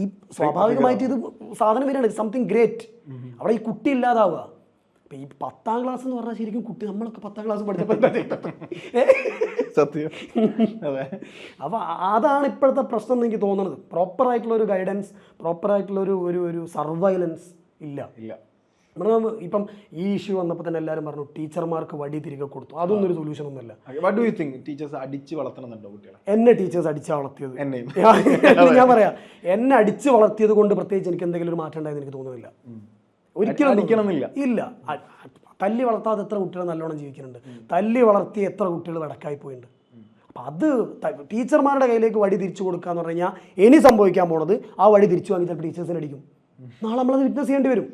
ഈ സ്വാഭാവികമായിട്ട് ഇത് സാധനം വരികയാണ്, സംതിങ് ഗ്രേറ്റ്. അവിടെ ഈ കുട്ടി ഇല്ലാതാവുക. അപ്പം ഈ 10ാം ക്ലാസ് എന്ന് പറഞ്ഞാൽ ശരിക്കും കുട്ടി, നമ്മളൊക്കെ 10ാം ക്ലാസ് പഠിച്ചപ്പോൾ സത്യം. അതെ. അപ്പോൾ അതാണ് ഇപ്പോഴത്തെ പ്രശ്നം എന്ന് എനിക്ക് തോന്നുന്നത്. പ്രോപ്പറായിട്ടുള്ളൊരു ഗൈഡൻസ്, പ്രോപ്പറായിട്ടുള്ളൊരു ഒരു സർവൈലൻസ് ഇല്ല. ഇപ്പം ഈ ഇഷ്യൂ വന്നപ്പോൾ തന്നെ എല്ലാവരും പറഞ്ഞു ടീച്ചർമാർക്ക് വടി തിരികെ കൊടുത്തു. അതൊന്നും ഒരു സൊല്യൂഷൻ ഒന്നുമല്ല. ടീച്ചേഴ്സ് അടിച്ച് വളർത്തണമെന്നുണ്ടോ കുട്ടികളെ? എന്നെ ടീച്ചേഴ്സ് അടിച്ച് വളർത്തിയത്, ഞാൻ പറയാം, എന്നെ അടിച്ച് വളർത്തിയത് കൊണ്ട് പ്രത്യേകിച്ച് എനിക്ക് എന്തെങ്കിലും ഒരു മാറ്റം ഉണ്ടായെന്ന് എനിക്ക് തോന്നുന്നില്ല. ഒരിക്കലും അടിക്കണമെന്നില്ല. ഇല്ല, തല്ലി വളർത്താതെ എത്ര കുട്ടികൾ നല്ലോണം ജീവിക്കുന്നുണ്ട്, തല്ലി വളർത്തി എത്ര കുട്ടികൾ വടക്കായി പോയിട്ടുണ്ട്. അപ്പം അത് ടീച്ചർമാരുടെ കയ്യിലേക്ക് വടി തിരിച്ചു കൊടുക്കുക എന്ന് പറഞ്ഞു കഴിഞ്ഞാൽ ഇനി സംഭവിക്കാൻ പോണത്, ആ വടി തിരിച്ചു വാങ്ങി ചിലപ്പോൾ ടീച്ചേഴ്സിനെ അടിക്കും. നാളെ നമ്മളത് വിറ്റ്നസ് ചെയ്യേണ്ടി വരും.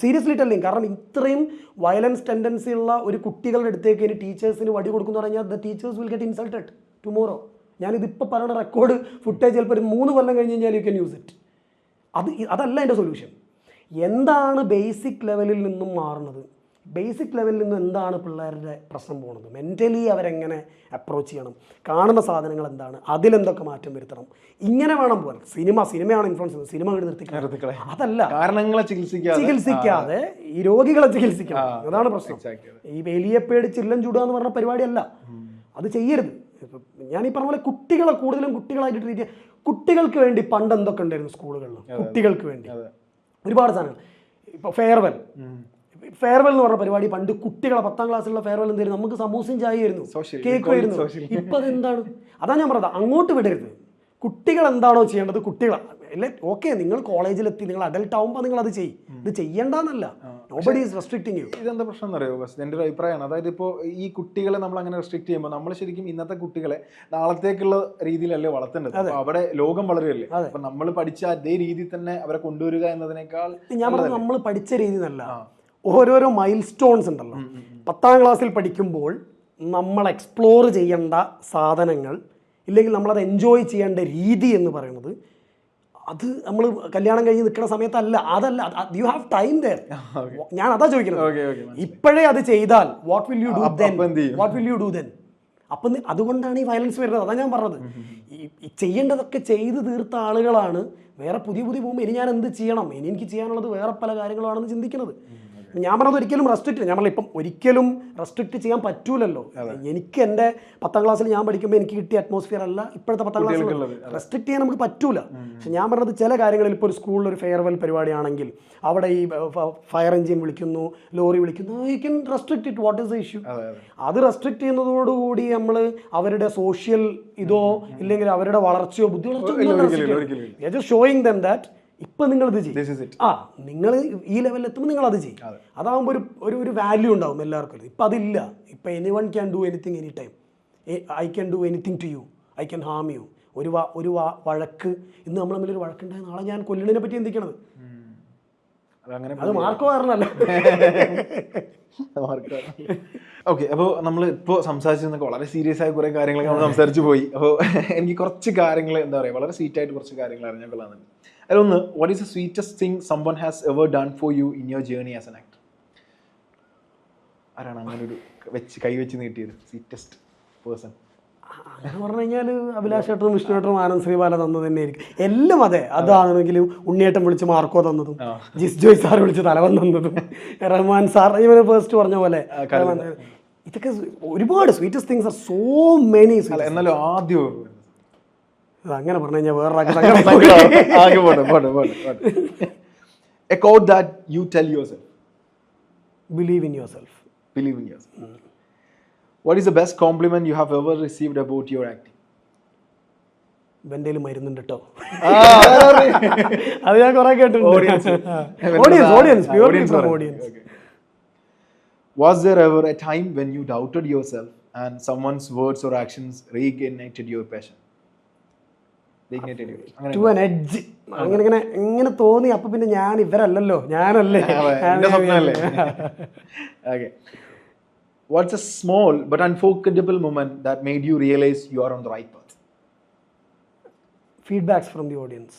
Seriously telling. കാരണം ഇത്രയും വയലൻസ് ടെൻഡൻസി ഉള്ള ഒരു കുട്ടികളുടെ അടുത്തേക്ക് ഇനി ടീച്ചേഴ്സിന് വടി കൊടുക്കുന്നു പറഞ്ഞാൽ the teachers will get insulted tomorrow. ഞാനിതിപ്പോൾ പറയുന്ന റെക്കോർഡ് ഫുട്ടേജ് ചിലപ്പോൾ ഒരു 3 കൊല്ലം കഴിഞ്ഞ് കഴിഞ്ഞാൽ യു ക്യാൻ യൂസ് ഇറ്റ്. അതല്ല എൻ്റെ സൊല്യൂഷൻ. എന്താണ് ബേസിക് ലെവലിൽ നിന്നും മാറുന്നത്, ബേസിക് ലെവലിൽ നിന്നും എന്താണ് പിള്ളേരുടെ പ്രശ്നം പോകുന്നത്, മെൻ്റലി അവരെങ്ങനെ അപ്രോച്ച് ചെയ്യണം, കാണുന്ന സാധനങ്ങൾ എന്താണ്, അതിലെന്തൊക്കെ മാറ്റം വരുത്തണം, ഇങ്ങനെ വേണം പോകാൻ. സിനിമയാണ് ഇൻഫ്ലുവൻസ് ചെയ്യുന്നത്, സിനിമ നിർത്തിക്കളെ, അതല്ല, കാരണങ്ങളെ ചികിത്സിക്കാതെ ഈ രോഗികളെ ചികിത്സിക്കണം. അതാണ് പ്രശ്നം. ഈ എലിയെ പേടിച്ച് ചില്ലം ചൂടുക എന്ന് പറഞ്ഞ പരിപാടിയല്ല, അത് ചെയ്യരുത്. ഞാൻ ഈ പറഞ്ഞ പോലെ കുട്ടികളെ കൂടുതലും കുട്ടികളായിട്ട് ട്രീറ്റ് ചെയ്യുക. കുട്ടികൾക്ക് വേണ്ടി പണ്ട് എന്തൊക്കെ ഉണ്ടായിരുന്നു സ്കൂളുകളിൽ, കുട്ടികൾക്ക് വേണ്ടി ഒരുപാട് സാധനങ്ങൾ. ഇപ്പോൾ ഫെയർവെൽ എന്ന് പറഞ്ഞ പരിപാടി പണ്ട് കുട്ടികളെ 10ാം ക്ലാസ്സിലുള്ള ഫെയർവെൽ എന്തായിരുന്നു, നമുക്ക് സമൂസയും ചായയായിരുന്നു, കേക്ക് ആയിരുന്നു. ഇപ്പം അതെന്താണ്? അതാ ഞാൻ പറഞ്ഞത്, അങ്ങോട്ട് വിടരുത്. കുട്ടികൾ എന്താണോ ചെയ്യേണ്ടത് കുട്ടികൾ അല്ലേ. ഓക്കെ, നിങ്ങൾ കോളേജിലെത്തി, നിങ്ങൾ അഡൽട്ട് ആവുമ്പോൾ നിങ്ങൾ അത് ചെയ്യും, ഇത് ചെയ്യണ്ടെന്നല്ല. Nobody is restricting you. ഇതെന്താ പ്രശ്നം എന്ന് അറിയോ ബസ്? എൻ്റെ ഒരു അഭിപ്രായമാണ്. അതായത് ഇപ്പോൾ ഈ കുട്ടികളെ നമ്മൾ അങ്ങനെ റെസ്ട്രിക്ട് ചെയ്യുമ്പോൾ നമ്മൾ ശരിക്കും ഇന്നത്തെ കുട്ടികളെ നാളത്തേക്കുള്ള രീതിയിലല്ലേ വളർത്തേണ്ടത്. അപ്പോൾ അവിടെ ലോകം വളരുകയല്ലേ. അപ്പം നമ്മൾ പഠിച്ച അതേ രീതിയിൽ തന്നെ അവരെ കൊണ്ടുവരിക എന്നതിനേക്കാൾ, ഞാൻ പറഞ്ഞത് നമ്മൾ പഠിച്ച രീതി എന്നല്ല, ഓരോരോ മൈൽ സ്റ്റോൺസ് ഉണ്ടല്ലോ. 10ാം ക്ലാസ്സിൽ പഠിക്കുമ്പോൾ നമ്മൾ എക്സ്പ്ലോർ ചെയ്യേണ്ട സാധനങ്ങൾ, ഇല്ലെങ്കിൽ നമ്മളത് എൻജോയ് ചെയ്യേണ്ട രീതി എന്ന് പറയുന്നത്, അത് നമ്മൾ കല്യാണം കഴിഞ്ഞ് നിൽക്കുന്ന സമയത്തല്ല. അതല്ല, യു ഹാവ് ടൈം ദെയർ. ഞാൻ അതാ ചോദിക്കുന്നത്. ഇപ്പോഴേ അത് ചെയ്താൽ what will you do then? അപ്പം അതുകൊണ്ടാണ് ഈ വയലൻസ് വരുന്നത്. അതാണ് ഞാൻ പറഞ്ഞത്. ഈ ചെയ്യേണ്ടതൊക്കെ ചെയ്ത് തീർത്ത ആളുകളാണ് വേറെ പുതിയ പോകുമ്പോൾ ഇനി ഞാൻ എന്ത് ചെയ്യണം, ഇനി എനിക്ക് ചെയ്യാനുള്ളത് വേറെ പല കാര്യങ്ങളാണെന്ന് ചിന്തിക്കുന്നത്. ഞാൻ പറഞ്ഞത് ഒരിക്കലും റെസ്ട്രിക്റ്റ്, ഞാൻ പറഞ്ഞ ഇപ്പം ഒരിക്കലും റെസ്ട്രിക്റ്റ് ചെയ്യാൻ പറ്റൂലല്ലോ. എനിക്ക് എൻ്റെ 10ാം ക്ലാസ്സിൽ ഞാൻ പഠിക്കുമ്പോൾ എനിക്ക് കിട്ടിയ അറ്റ്മോസ്ഫിയർ അല്ല ഇപ്പോഴത്തെ 10ാം ക്ലാസ്സിൽ. റെസ്ട്രിക്റ്റ് ചെയ്യാൻ നമുക്ക് പറ്റൂല. പക്ഷെ ഞാൻ പറഞ്ഞത് ചില കാര്യങ്ങളിൽ ഇപ്പോൾ ഒരു സ്കൂളിൽ ഒരു ഫെയർവെൽ പരിപാടിയാണെങ്കിൽ അവിടെ ഈ ഫയർ എഞ്ചിൻ വിളിക്കുന്നു, ലോറി വിളിക്കുന്നു, you can restrict it. What is the issue? അത് റെസ്ട്രിക്റ്റ് ചെയ്യുന്നതോടുകൂടി നമ്മൾ അവരുടെ സോഷ്യൽ ഇതോ ഇല്ലെങ്കിൽ അവരുടെ വളർച്ചയോ ബുദ്ധി വളർച്ചയോ ഷോയിങ് ദം ദാറ്റ് ഇപ്പം നിങ്ങളിത് ചെയ്യും. നിങ്ങൾ ഈ ലെവലിൽ എത്തുമ്പോൾ നിങ്ങൾ അത് ചെയ്യും. അതാകുമ്പോൾ ഒരു വാല്യൂ ഉണ്ടാവും എല്ലാവർക്കും. ഇപ്പം അതില്ല. ഇപ്പം anyone can do anything any time. I can do anything to you, I can harm you. ഒരു വഴക്ക്, ഇന്ന് നമ്മൾ തമ്മിലൊരു വഴക്കുണ്ടായി നാളെ ഞാൻ കൊല്ലുന്നതിനെ പറ്റി ചിന്തിക്കണത്. അത് മാർക്കോ കാരണമല്ല. ഓക്കെ, അപ്പോൾ നമ്മൾ ഇപ്പോൾ സംസാരിച്ചതൊക്കെ വളരെ സീരിയസ് ആയ കുറേ കാര്യങ്ങളൊക്കെ നമ്മൾ സംസാരിച്ചു പോയി. അപ്പോൾ എനിക്ക് കുറച്ച് കാര്യങ്ങൾ എന്താ പറയുക, വളരെ സ്വീറ്റായിട്ട് കുറച്ച് കാര്യങ്ങൾ അറിഞ്ഞാൽ കൊള്ളാമെന്നുണ്ട്. അതിലൊന്ന്, what is the sweetest thing someone has ever done for you in your journey as an actor? ആരാണ് അങ്ങനെ ഒരു കൈവച്ച് നീട്ടിയത് സ്വീറ്റസ്റ്റ് പേഴ്സൺ? അങ്ങനെ പറഞ്ഞു കഴിഞ്ഞാൽ അഭിലാഷ് ഏട്ടനും വിഷ്ണു ഏട്ടനും ആനന്ദ് ശ്രീബാല തന്നത് തന്നെയായിരിക്കും എല്ലാം. അതെ, അതാണെങ്കിലും ഉണ്ണിയേട്ടൻ വിളിച്ച് മാർക്കോ തന്നതും, ജിസ് ജോയ് സാർ വിളിച്ച് തലവൻ തന്നതും, റഹ്മാൻ സാർ ഇവരെ ഫസ്റ്റ് പറഞ്ഞ പോലെ, ഇതൊക്കെ ഒരുപാട് sweetest things are so many. എന്നാലും ആദ്യം അങ്ങനെ പറഞ്ഞു കഴിഞ്ഞാൽ വേറെ a quote that you tell yourself. Believe in yourself. Believe in yourself. What is the best compliment you have ever received about your acting? ബെന്റേൽ മരുന്നുണ്ട് കേട്ടോ. അത് ഞാൻ കുറെ കേട്ടിട്ടുണ്ട്. Audience. Was there ever a time when you doubted yourself and someone's words or actions reignited your passion? To an edge. അങ്ങനെ തോന്നി. അപ്പൊ പിന്നെ ഞാൻ ഇവരല്ലല്ലോ, ഞാനല്ലേ. Okay. What's a small but unforgettable moment that made you realize you are on the right path? Feedbacks from the audience.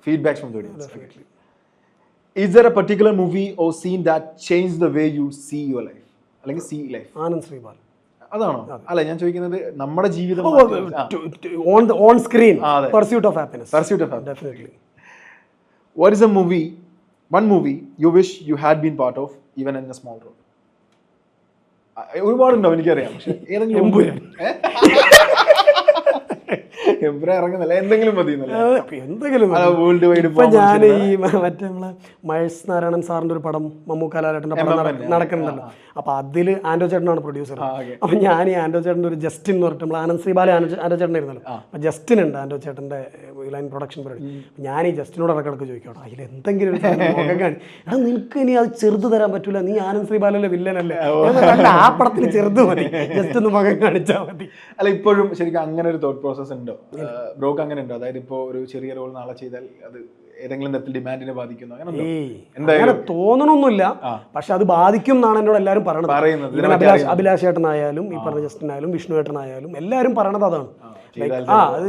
Feedbacks from the audience. Definitely. Okay. Is there a particular movie or scene that changed the way you see your life? അല്ലെങ്കിൽ see life? ആനന്ദ് ശ്രീബാൽ. അതാണോ? അല്ല, ഞാൻ ചോദിക്കുന്നത് നമ്മുടെ ജീവിതം on screen. Pursuit of Happiness. Pursuit of Happiness. Definitely. What is one movie you wish you had been part of even in a small role? ഒരുപാടുണ്ടാവും, എനിക്കറിയാം. പക്ഷെ ഏതെങ്കിലും ഇറങ്ങുന്നില്ല, എന്തെങ്കിലും മതി. World wide. ഇപ്പൊ ഞാൻ ഈ മറ്റേ നമ്മളെ മഹേഷ് നാരായണൻ സാറിന്റെ ഒരു പടം, മമ്മൂക്ക ലാലേട്ടന്റെ പടം നടക്കുന്നുണ്ടല്ലോ. അപ്പൊ അതില് ആൻഡോ ചേട്ടനാണ് പ്രൊഡ്യൂസർ. അപ്പൊ ഞാൻ ഈ ആൻഡോ ചേട്ടന്റെ ഒരു ജസ്റ്റിൻ എന്ന് പറഞ്ഞിട്ട് നമ്മൾ ആനന്ദ് ശ്രീബാല ആൻഡോ ചേട്ടൻ ഇരുന്നല്ലോ. അപ്പൊ ജസ്റ്റിൻ ഉണ്ട് ആൻഡോ ചേട്ടന്റെ ലൈൻ പ്രൊഡക്ഷൻ പരിപാടി. ഞാൻ ഈ ജസ്റ്റിനോട് ഇടക്കിടക്ക് ചോദിക്കണം, അതിൽ എന്തെങ്കിലും ഒരു കാണി, എടാ നിനക്ക് ഇനി അത് ചെറുത് തരാൻ പറ്റൂല, നീ ആനന്ദ് ശ്രീബാലല്ലേ വില്ലനല്ലേ, ആ പടത്തിന് ചെറുത് മതി, ജസ്റ്റ് ഒന്ന് മുഖം കാണിച്ചാൽ മതി. അല്ല, ഇപ്പോഴും ശരിക്കും അങ്ങനെ ഒരു തോട്ട് പ്രോസസ് ഉണ്ടോ ബ്രോക്ക്? അങ്ങനെ ഉണ്ടോ? അതായത് ഇപ്പോ ഒരു ചെറിയ റോൾ നാളെ ചെയ്താൽ അത് ഏതെങ്കിലും തരത്തിൽ ഡിമാൻഡിനെ ബാധിക്കുന്നു? അങ്ങനെ തോന്നണമൊന്നുമില്ല. പക്ഷെ അത് ബാധിക്കും എന്നാണ് എന്നോട് എല്ലാവരും പറയുന്നത്. അഭിലാഷ് ഏട്ടനായാലും ഈ പറഞ്ഞ ജസ്റ്റിനായാലും വിഷ്ണു ഏട്ടനായാലും എല്ലാവരും പറയണത് അതാണ്. അത്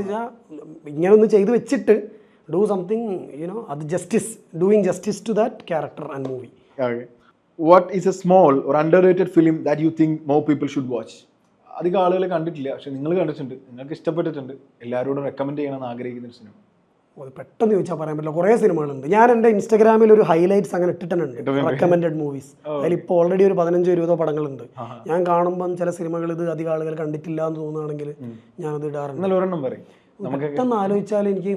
ഇങ്ങനെ ഒന്ന് ചെയ്ത് വെച്ചിട്ട് ഡു സംതിങ്, യുനോ, അത് doing justice to that character and movie. What is a small or underrated film that you think more people should watch? അധികം ആളുകൾ കണ്ടിട്ടില്ല, പക്ഷെ നിങ്ങൾ കണ്ടിട്ടുണ്ട്, നിങ്ങൾക്ക് ഇഷ്ടപ്പെട്ടിട്ടുണ്ട്, എല്ലാവരോടും റെക്കമെൻഡ് ചെയ്യണമെന്ന് ആഗ്രഹിക്കുന്ന ഒരു സിനിമ? അത് പെട്ടെന്ന് ചോദിച്ചാൽ പറയാൻ പറ്റില്ല, കുറേ സിനിമകളുണ്ട്. ഞാൻ എൻ്റെ ഇൻസ്റ്റാഗ്രാമിൽ ഒരു ഹൈലൈറ്റ്സ് അങ്ങനെ ഇട്ടിട്ടുണ്ട്, റെക്കമെൻഡഡ് മൂവീസ്. അതിലിപ്പോൾ ഓൾറെഡി ഒരു 15-20 പടങ്ങളുണ്ട്. ഞാൻ കാണുമ്പം ചില സിനിമകൾ ഇത് അധികം ആളുകൾ കണ്ടിട്ടില്ല എന്ന് തോന്നുകയാണെങ്കിൽ ഞാനത് ഇടാറുണ്ട്. പെട്ടെന്ന് ആലോചിച്ചാൽ എനിക്ക്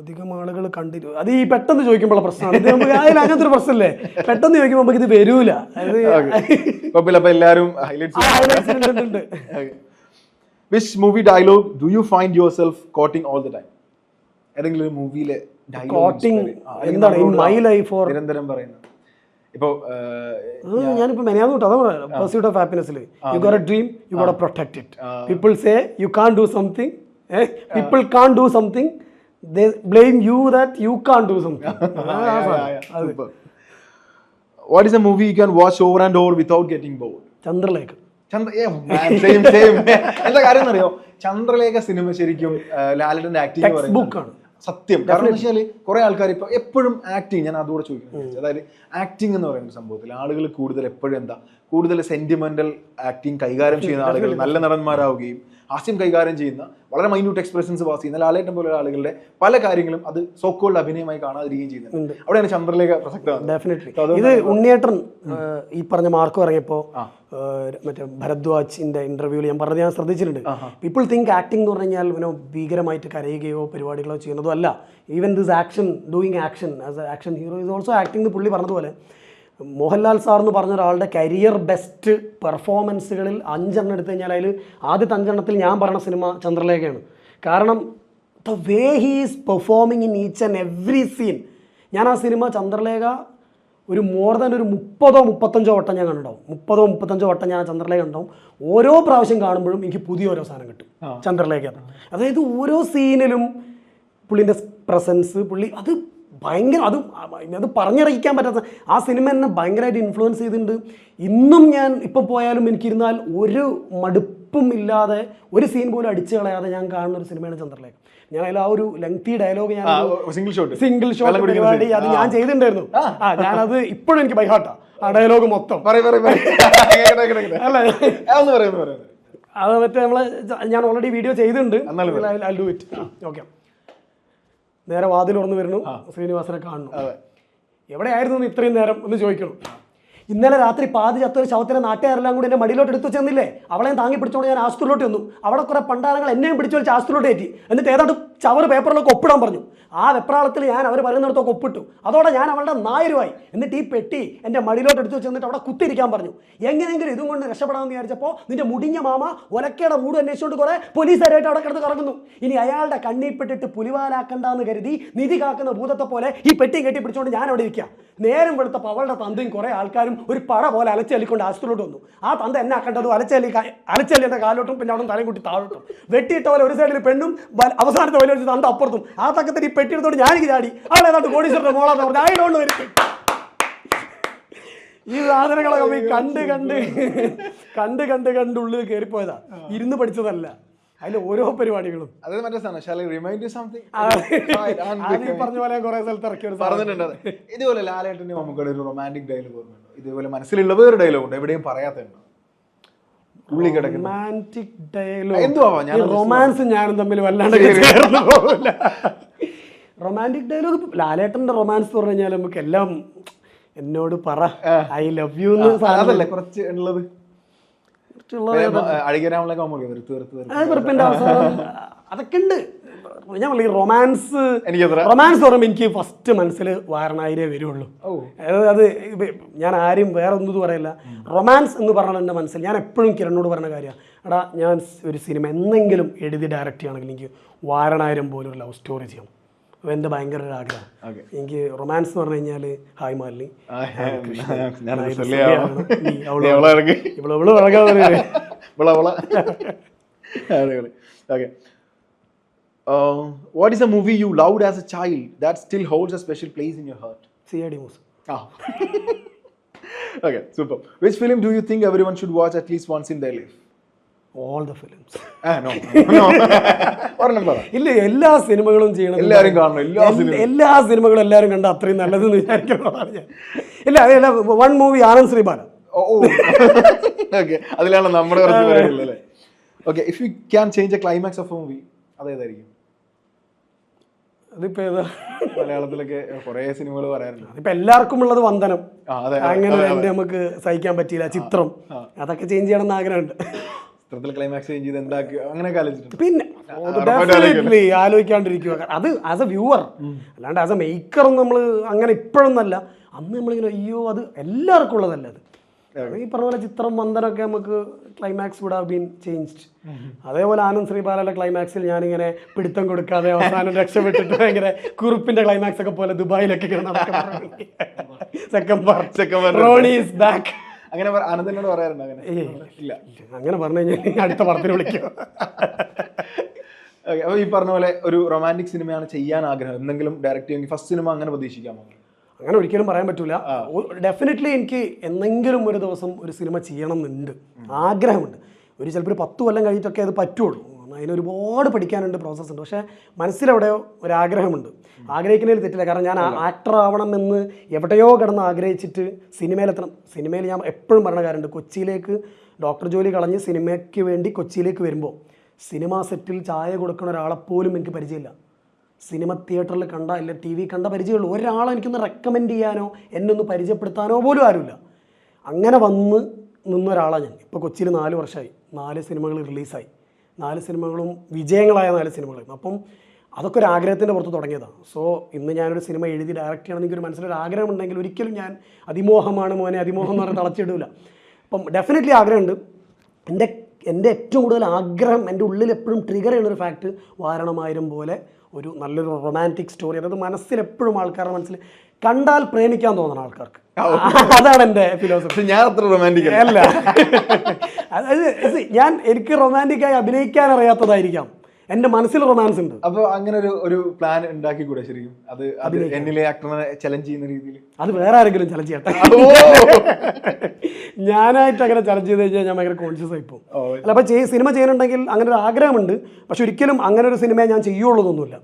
അധികം ആളുകൾ കണ്ടിട്ട് അത് ഈ പെട്ടെന്ന് ചോദിക്കുമ്പോഴുള്ള പ്രശ്നമാണ്. ഇത് നമുക്ക് അങ്ങനത്തെ ഒരു പ്രശ്നമല്ലേ, പെട്ടെന്ന് ചോദിക്കുമ്പോൾ നമുക്ക് ഇത് വരൂല. Which movie dialogue do you find yourself quoting all the time? ഏതെങ്കിലും ഒരു മൂവിയിലെ എന്താണ് ഇൻ മൈ ലൈഫ് ഓർ നിരന്തരം പറയുന്നത്? ഇപ്പോ ഞാനിപ്പോ മെനയാന്ന് തൊട്ട് അതാ Pursuit of Happiness, you got a dream, you got to protect it. People say you can't do something, people can't do something, they blame you that you can't do something. What is a movie you can watch over and over without getting bored? ചന്ദ്രലേഖ. എന്താ കാര്യം എന്നറിയോ? ചന്ദ്രലേഖ സിനിമ ശരിക്കും ലാലേട്ടന്റെ ആക്ടിങ് ബുക്കാണ്. സത്യം. കാരണം വെച്ചാൽ കുറെ ആൾക്കാർ ഇപ്പൊ എപ്പോഴും ആക്ടിങ്, ഞാൻ അതുകൂടെ ചോദിക്കുന്നത്, അതായത് ആക്ടിങ് എന്ന് പറയുന്ന സംഭവത്തിൽ ആളുകൾ കൂടുതൽ എപ്പോഴും കൂടുതൽ സെന്റിമെന്റൽ ആക്ടിങ് കൈകാര്യം ചെയ്യുന്ന ആളുകൾ നല്ല നടന്മാരാവുകയും ഹാസ്യം കൈകാര്യം ചെയ്യുന്ന വളരെ മൈന്യൂട്ട് എക്സ്പ്രഷൻസ് പാസ് ചെയ്യുന്ന ലാലേട്ടൻ പോലുള്ള ആളുകളുടെ പല കാര്യങ്ങളും അത് സോക്കോൾഡ് അഭിനയമായി കാണാതിരിക്കുകയും ചെയ്യുന്നുണ്ട്. അവിടെയാണ് ചന്ദ്രലേഖ പ്രസക്തമാണ്. ഡെഫിനറ്റ്ലി. ഇത് ഉണ്ണിയേട്ടൻ ഈ പറഞ്ഞ മാർക്ക് ഇറങ്ങിയപ്പോ മറ്റേ ഭരദ്വാജിന്റെ ഇന്റർവ്യൂവിൽ ഞാൻ പറഞ്ഞത് ഞാൻ ശ്രദ്ധിച്ചിട്ടുണ്ട്. പീപ്പിൾ തിങ്ക് ആക്ടിംഗ് എന്ന് പറഞ്ഞു കഴിഞ്ഞാൽ ഭീകരമായിട്ട് കരയുകയോ പരിപാടികളോ ചെയ്യുന്നതോ അല്ല. Even this action, doing action as A action hero is also acting എന്ന് പുള്ളി പറഞ്ഞതുപോലെ മോഹൻലാൽ സാർ എന്ന് പറഞ്ഞ ഒരാളുടെ കരിയർ ബെസ്റ്റ് പെർഫോമൻസുകളിൽ 5 എണ്ണം എടുത്തു കഴിഞ്ഞാൽ അതിൽ ആദ്യത്തെ 5 എണ്ണത്തിൽ ഞാൻ പറഞ്ഞ സിനിമ ചന്ദ്രലേഖയാണ്. കാരണം the way he is performing in each and every scene. ഞാൻ ആ സിനിമ ചന്ദ്രലേഖ ഒരു മോർ ദാൻ ഒരു 30-35 വട്ടം ഞാൻ കണ്ടിട്ടുണ്ടാവും. 30-35 വട്ടം ഞാൻ ചന്ദ്രലേഖ ഉണ്ടാവും. ഓരോ പ്രാവശ്യം കാണുമ്പോഴും എനിക്ക് പുതിയ ഓരോ സാധനം കിട്ടും ചന്ദ്രലേഖ. അതായത് ഓരോ സീനിലും പുള്ളിൻ്റെ പ്രസൻസ്, പുള്ളി അത് ഭയങ്കര, അത് പറഞ്ഞറിയിക്കാൻ പറ്റാത്ത ആ സിനിമ എന്നെ ഭയങ്കരമായിട്ട് ഇൻഫ്ലുവൻസ് ചെയ്തിട്ടുണ്ട്. ഇന്നും ഞാൻ ഇപ്പോൾ പോയാലും എനിക്കിരുന്നാൽ ഒരു മടുപ്പും ഇല്ലാതെ ഒരു സീൻ പോലും അടിച്ചു കളയാതെ ഞാൻ കാണുന്ന ഒരു സിനിമയാണ് ചന്ദ്രലേഖ. ഞാൻ അതിൽ ആ ഒരു ലെങ്തി ഡയലോഗ്, ഞാൻ സിംഗിൾ ഷോട്ട് പരിപാടി അത് ഞാൻ ചെയ്തിട്ടുണ്ടായിരുന്നു. ഞാനത് ഇപ്പോഴും എനിക്ക് ബൈഹാർട്ടാ ആ ഡയലോഗ് മൊത്തം. അല്ല അത് മറ്റേ ഞാൻ ഓൾറെഡി വീഡിയോ ചെയ്തിട്ടുണ്ട്. I do it. ഓക്കെ. നേരെ വാതിൽ തുറന്നു വരുന്നു, ശ്രീനിവാസനെ കാണുന്നു. എവിടെയായിരുന്നു ഇത്രയും നേരം എന്ന് ചോദിക്കണം. ഇന്നലെ രാത്രി പാതി ചത്തൊരു ശവത്തിനെ നാട്ടുകാരെല്ലാം കൂടി എന്നെ മടിയിലോട്ട് എടുത്തു ചെന്നില്ലേ, അവളെയും താങ്ങി പിടിച്ചോണ്ട് ഞാൻ ആശുപത്രിയിലോട്ട് വന്നു. അവിടെ കുറെ പണ്ടാരങ്ങൾ എന്നെയും പിടിച്ചു വലിച്ച് ആശുപത്രിയിലോട്ട് കയറ്റി. എന്നിട്ട് ഏതാണ്ട് ചവറ് പേപ്പറിലൊക്കെ ഒപ്പിടാൻ പറഞ്ഞു. ആ വെപ്രാളത്തിൽ ഞാൻ അവർ പറയുന്നിടത്തൊക്കെ ഒപ്പിട്ടു. അതോടെ ഞാൻ അവളുടെ നായരുമായി. എന്നിട്ട് ഈ പെട്ടി എൻ്റെ മടിയിലോട്ട് എടുത്തു ചെന്നിട്ട് അവിടെ കുത്തിരിക്കാൻ പറഞ്ഞു. എങ്ങനെയെങ്കിലും ഇതും കൊണ്ട് രക്ഷപ്പെടാമെന്ന് വിചാരിച്ചപ്പോൾ നിന്റെ മുടിഞ്ഞ മാമ ഒലക്കയുടെ മൂട് അന്വേഷിച്ചുകൊണ്ട് കുറെ പോലീസുകാരായിട്ട് അവിടെ കിടന്ന് കറങ്ങുന്നു. ഇനി അയാളുടെ കണ്ണിപ്പെട്ടിട്ട് പുലിവാലാക്കണ്ടെന്ന് കരുതി നിധി കാക്കുന്ന ഭൂതത്തെ പോലെ ഈ പെട്ടി കെട്ടി പിടിച്ചുകൊണ്ട് ഞാൻ അവിടെ ഇരിക്കുക. നേരം വെളുത്തപ്പോൾ അവളുടെ തന്തയും കുറേ ആൾക്കാരും ഒരു പട പോലെ അലച്ചല്ലിക്കൊണ്ട് ആശുപത്രിയിലോട്ട് വന്നു. ആ തന്ത എന്നെ ആക്കേണ്ടതും അലച്ചല്ലിൻ്റെ കാലോട്ടും പിന്നെ അവിടെ തലയും കൂട്ടി താഴോട്ടും വെട്ടിയിട്ട പോലെ ഒരു സൈഡിൽ പെണ്ണും അവസാനത്തെ വലിയ ഒരു തന്ത അപ്പുറത്തും. ആ തക്കത്തിൽ ഈ പെട്ടിയെടുത്തോണ്ട് ഞാനിക്ക് ചാടി. അവൾ ഏതാണ്ട് കോടീശ്വരന്റെ മോളാന്ന് പറഞ്ഞു. ആയിടോണ്ട് വരും ഈ സാധനങ്ങളൊക്കെ പോയി കണ്ട് ഉള്ളിൽ കയറിപ്പോയതാ. ഇരുന്ന് പഠിച്ചതല്ല, അതിൽ ഓരോ പരിപാടികളും. പറഞ്ഞ പോലെ കുറെ സ്ഥലത്ത് ഇറക്കി പറഞ്ഞിട്ടുണ്ട്. ഇതുപോലെ ലാലേട്ടന്റെ നമുക്കുള്ള ഒരു റൊമാൻറ്റിക് ഡയലോഗ് ഓർമ്മയുണ്ടോ? ഇതുപോലെ മനസ്സിലുള്ള വേറെ ഡയലോഗ് ഉണ്ട്, എവിടെയും പറയാത്തുണ്ടോ? റൊമാൻറ്റിക് ഡയലോഗ്, റൊമാൻസ് ഞാനും തമ്മിൽ വല്ലാണ്ട് ചേർന്ന് പോകില്ല. റൊമാൻറ്റിക് ഡയലോഗ്, ലാലേട്ടന്റെ റൊമാൻസ് എന്ന് പറഞ്ഞു കഴിഞ്ഞാൽ നമുക്ക് എല്ലാം എന്നോട് പറ ഐ ലവ് യു എന്ന് കുറച്ച് ഉള്ളത്. അതൊക്കെ ഉണ്ട്. ഞാൻ റൊമാൻസ് പറയുമ്പോൾ എനിക്ക് ഫസ്റ്റ് മനസ്സിൽ വാരണായിരേ വരുള്ളൂ. അത് ഞാൻ ആരും വേറെ ഒന്നും പറയില്ല. റൊമാൻസ് എന്ന് പറഞ്ഞാൽ എൻ്റെ മനസ്സിൽ ഞാൻ എപ്പോഴും കിരണിനോട് പറഞ്ഞ കാര്യമാണ്, എടാ ഞാൻ ഒരു സിനിമ എന്തെങ്കിലും എഴുതി ഡയറക്റ്റ് ചെയ്യണമെങ്കിൽ എനിക്ക് വാരണായിരം പോലൊരു ലവ് സ്റ്റോറി ചെയ്യണം. എൻ്റെ ഭയങ്കര ഒരു ആഗ്രഹം. എനിക്ക് റൊമാൻസ് എന്ന് പറഞ്ഞു കഴിഞ്ഞാൽ hi Malini, what is a movie you loved as a child that still holds a special place in your heart? C.I.D. Moose. Okay, super. Which film do you think everyone should watch at least once in their life? All the films. No. ഇല്ല, എല്ലാ സിനിമകളും ചെയ്യണം, എല്ലാവരും കാണണം. എല്ലാ സിനിമകളും എല്ലാവരും കണ്ട അത്രയും നല്ലതെന്ന് വിചാരിക്കുന്നതാണ് ഞാൻ. ഇല്ല, one movie Anand Sreebala. Okay, അതിലാണ് നമ്മുടെ കുറച്ച് പരിപാടികളല്ലേ. Okay, if you can change a climax of a movie, അതേതായിരിക്കും? അതിപ്പോ ഏതാ? മലയാളത്തിലൊക്കെ കുറെ സിനിമകൾ പറയാറുണ്ട്. ഇപ്പൊ എല്ലാവർക്കും ഉള്ളത് വന്ദനം, അങ്ങനെ നമുക്ക് സഹിക്കാൻ പറ്റിയില്ല. ചിത്രം, അതൊക്കെ ചേഞ്ച് ചെയ്യണം എന്ന് ആഗ്രഹമുണ്ട്. ക്ലൈമാക്സ് ചേഞ്ച് ചെയ്ത് എന്താക്കി അങ്ങനെയൊക്കെ ആലോചിച്ചിട്ടുണ്ട്. പിന്നെ ഡെഫിനറ്റ്ലി ആലോചിക്കാണ്ടിരിക്കുക. അത് ആസ് എ വ്യൂവർ, അല്ലാണ്ട് ആസ് എ മേക്കർ നമ്മൾ അങ്ങനെ ഇപ്പോഴൊന്നല്ല. അന്ന് നമ്മളിങ്ങനെ അയ്യോ അത് എല്ലാവർക്കും ഉള്ളതല്ല. അത് ഈ പറഞ്ഞ പോലെ ചിത്രം, വന്ദനമൊക്കെ നമുക്ക് climax would have been changed. അതേപോലെ ആനന്ദ് ശ്രീബാലയുടെ ക്ലൈമാക്സിൽ ഞാനിങ്ങനെ പിടുത്തം കൊടുക്കാതെ അവസാനം രക്ഷപ്പെട്ടിട്ട് ഭയങ്കര കുറുപ്പിന്റെ ക്ലൈമാക്സ് ഒക്കെ പോലെ ദുബായിലൊക്കെ ഇങ്ങനെ നടക്കുന്നത്. Ronnie is back. അങ്ങനെ ആനന്ദിനോട് പറയാറുണ്ട്? ഇല്ല, അങ്ങനെ പറഞ്ഞു കഴിഞ്ഞാൽ അടുത്ത പടത്തിന് വിളിക്കുക. അപ്പോൾ ഈ പറഞ്ഞ പോലെ ഒരു റൊമാൻറ്റിക് സിനിമയാണ് ചെയ്യാൻ ആഗ്രഹം, എന്തെങ്കിലും ഡയറക്റ്റ് ചെയ്യുമെങ്കിൽ ഫസ്റ്റ് സിനിമ അങ്ങനെ പ്രതീക്ഷിക്കാമോ? അങ്ങനെ ഒരിക്കലും പറയാൻ പറ്റൂല. ഡെഫിനറ്റ്ലി എനിക്ക് എന്തെങ്കിലും ഒരു ദിവസം ഒരു സിനിമ ചെയ്യണം എന്നുണ്ട്, ആഗ്രഹമുണ്ട്. ചിലപ്പോൾ ഒരു 10 കൊല്ലം കഴിഞ്ഞിട്ടൊക്കെ അത് പറ്റുള്ളൂ. കാരണം അതിന് ഒരുപാട് പഠിക്കാനുണ്ട്, പ്രോസസ്സ് ഉണ്ട്. പക്ഷേ മനസ്സിലെവിടെയോ ഒരാഗ്രഹമുണ്ട്. ആഗ്രഹിക്കുന്നതിൽ തെറ്റില്ല. കാരണം ഞാൻ ആക്ടർ ആവണമെന്ന് എവിടെയോ കിടന്ന് ആഗ്രഹിച്ചിട്ട് സിനിമയിലെത്തണം. സിനിമയിൽ ഞാൻ എപ്പോഴും പറഞ്ഞ കാര്യമുണ്ട്, കൊച്ചിയിലേക്ക് ഡോക്ടർ ജോലി കളഞ്ഞ് സിനിമയ്ക്ക് വേണ്ടി കൊച്ചിയിലേക്ക് വരുമ്പോൾ സിനിമാ സെറ്റിൽ ചായ കൊടുക്കുന്ന ഒരാളെപ്പോലും എനിക്ക് പരിചയമില്ല. സിനിമ തിയേറ്ററിൽ കണ്ട അല്ലെ ടി വി കണ്ട പരിചയമുള്ളൂ. ഒരാളെ എനിക്കൊന്ന് റെക്കമെൻഡ് ചെയ്യാനോ എന്നൊന്ന് പരിചയപ്പെടുത്താനോ പോലും ആരുമില്ല. അങ്ങനെ വന്ന് നിന്നൊരാളാണ് ഞാൻ. ഇപ്പോൾ കൊച്ചിയിൽ 4 വർഷമായി, 4 സിനിമകൾ റിലീസായി, 4 സിനിമകളും വിജയങ്ങളായ 4 സിനിമകളായിരുന്നു. അപ്പം അതൊക്കെ ഒരു ആഗ്രഹത്തിൻ്റെ പുറത്ത് തുടങ്ങിയതാണ്. സോ ഇന്ന് ഞാനൊരു സിനിമ എഴുതി ഡയറക്റ്റ് ചെയ്യണമെന്ന് എനിക്കൊരു മനസ്സിലൊരു ആഗ്രഹം ഉണ്ടെങ്കിൽ ഒരിക്കലും ഞാൻ അതിമോഹമാണ് മോനെ അതിമോഹം എന്ന് പറഞ്ഞാൽ തളച്ചിടില്ല. അപ്പം ഡെഫിനറ്റ്ലി ആഗ്രഹമുണ്ട്. എൻ്റെ ഏറ്റവും കൂടുതൽ ആഗ്രഹം എൻ്റെ ഉള്ളിൽ എപ്പോഴും ട്രിഗർ ചെയ്യുന്നൊരു ഫാക്ട് വാരണമായിരം പോലെ ഒരു നല്ലൊരു റൊമാൻറ്റിക് സ്റ്റോറി. അതായത് മനസ്സിലെപ്പോഴും ആൾക്കാരുടെ മനസ്സിൽ കണ്ടാൽ പ്രേമിക്കാൻ തോന്നണം ആൾക്കാർക്ക്. അതാണ് എൻ്റെ ഫിലോസഫി. ഞാൻ അത്ര റൊമാൻറ്റിക് അല്ല. അതായത് എനിക്ക് റൊമാൻറ്റിക്കായി അഭിനയിക്കാൻ അറിയാത്തതായിരിക്കാം, എൻ്റെ മനസ്സിൽ റൊമാൻസ് ഉണ്ട്. അപ്പോൾ അങ്ങനെ ഒരു പ്ലാൻ ഉണ്ടാക്കി കൂടെ ശരിക്കും അത് എന്നിലെ ആക്ടറിനെ ചലഞ്ച് ചെയ്യുന്ന രീതിയിൽ? അത് വേറെ ആരെങ്കിലും ചലഞ്ച് ചെയ്യട്ടെ. ഞാനായിട്ട് അങ്ങനെ ചലഞ്ച് ചെയ്ത് കഴിഞ്ഞാൽ ഞാൻ ഭയങ്കര കോൺഷ്യസ് ആയി പോകും. അല്ല, അപ്പോൾ സിനിമ ചെയ്യുന്നുണ്ടെങ്കിൽ അങ്ങനെ ഒരു ആഗ്രഹമുണ്ട്. പക്ഷെ ഒരിക്കലും അങ്ങനെ ഒരു സിനിമയെ ഞാൻ ചെയ്യുള്ളതൊന്നുമില്ല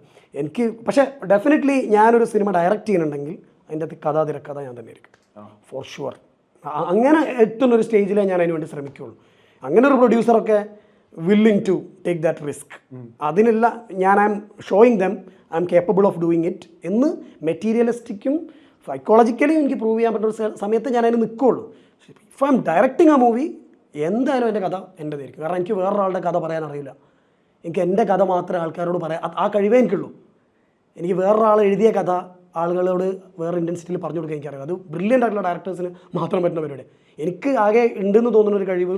എനിക്ക്. പക്ഷേ ഡെഫിനറ്റ്ലി ഞാനൊരു സിനിമ ഡയറക്റ്റ് ചെയ്യുന്നുണ്ടെങ്കിൽ അതിൻ്റെ അകത്ത് കഥ തിരക്കഥ ഞാൻ തന്നെ ആയിരിക്കും ഫോർ ഷുവർ. അങ്ങനെ എത്തുന്നൊരു സ്റ്റേജിലേ ഞാൻ അതിന് വേണ്ടി ശ്രമിക്കുകയുള്ളൂ. അങ്ങനെ ഒരു പ്രൊഡ്യൂസറൊക്കെ willing to take that risk. അതിനുള്ള ഞാൻ I M showing them I M capable of doing it എന്ന് മെറ്റീരിയലിസ്റ്റിക്കും സൈക്കോളജിക്കലി എനിക്ക് പ്രൂവ് ചെയ്യാൻ പറ്റുന്ന സമയത്ത് ഞാൻ അതിന് നിൽക്കുകയുള്ളൂ. ഇഫ് ഐ എം ഡയറക്റ്റിംഗ് ആ മൂവി എന്തായാലും എൻ്റെ കഥ എൻ്റെതായിരിക്കും. കാരണം എനിക്ക് വേറൊരാളുടെ കഥ പറയാൻ അറിയില്ല. എനിക്ക് എൻ്റെ കഥ മാത്രമേ ആൾക്കാരോട് പറയാം. ആ കഴിവേ എനിക്കുള്ളൂ. എനിക്ക് വേറൊരാൾ എഴുതിയ കഥ ആളുകളോട് വേറെ ഇൻറ്റൻസിറ്റിയിൽ പറഞ്ഞു കൊടുക്കാൻ എനിക്കറിയാം. അത് ബ്രില്യൻ്റ് ആയിട്ടുള്ള ഡയറക്ടേഴ്സിന് മാത്രം പറ്റുന്ന പരിപാടി. എനിക്ക് ആകെ ഉണ്ടെന്ന് തോന്നുന്ന ഒരു കഴിവ്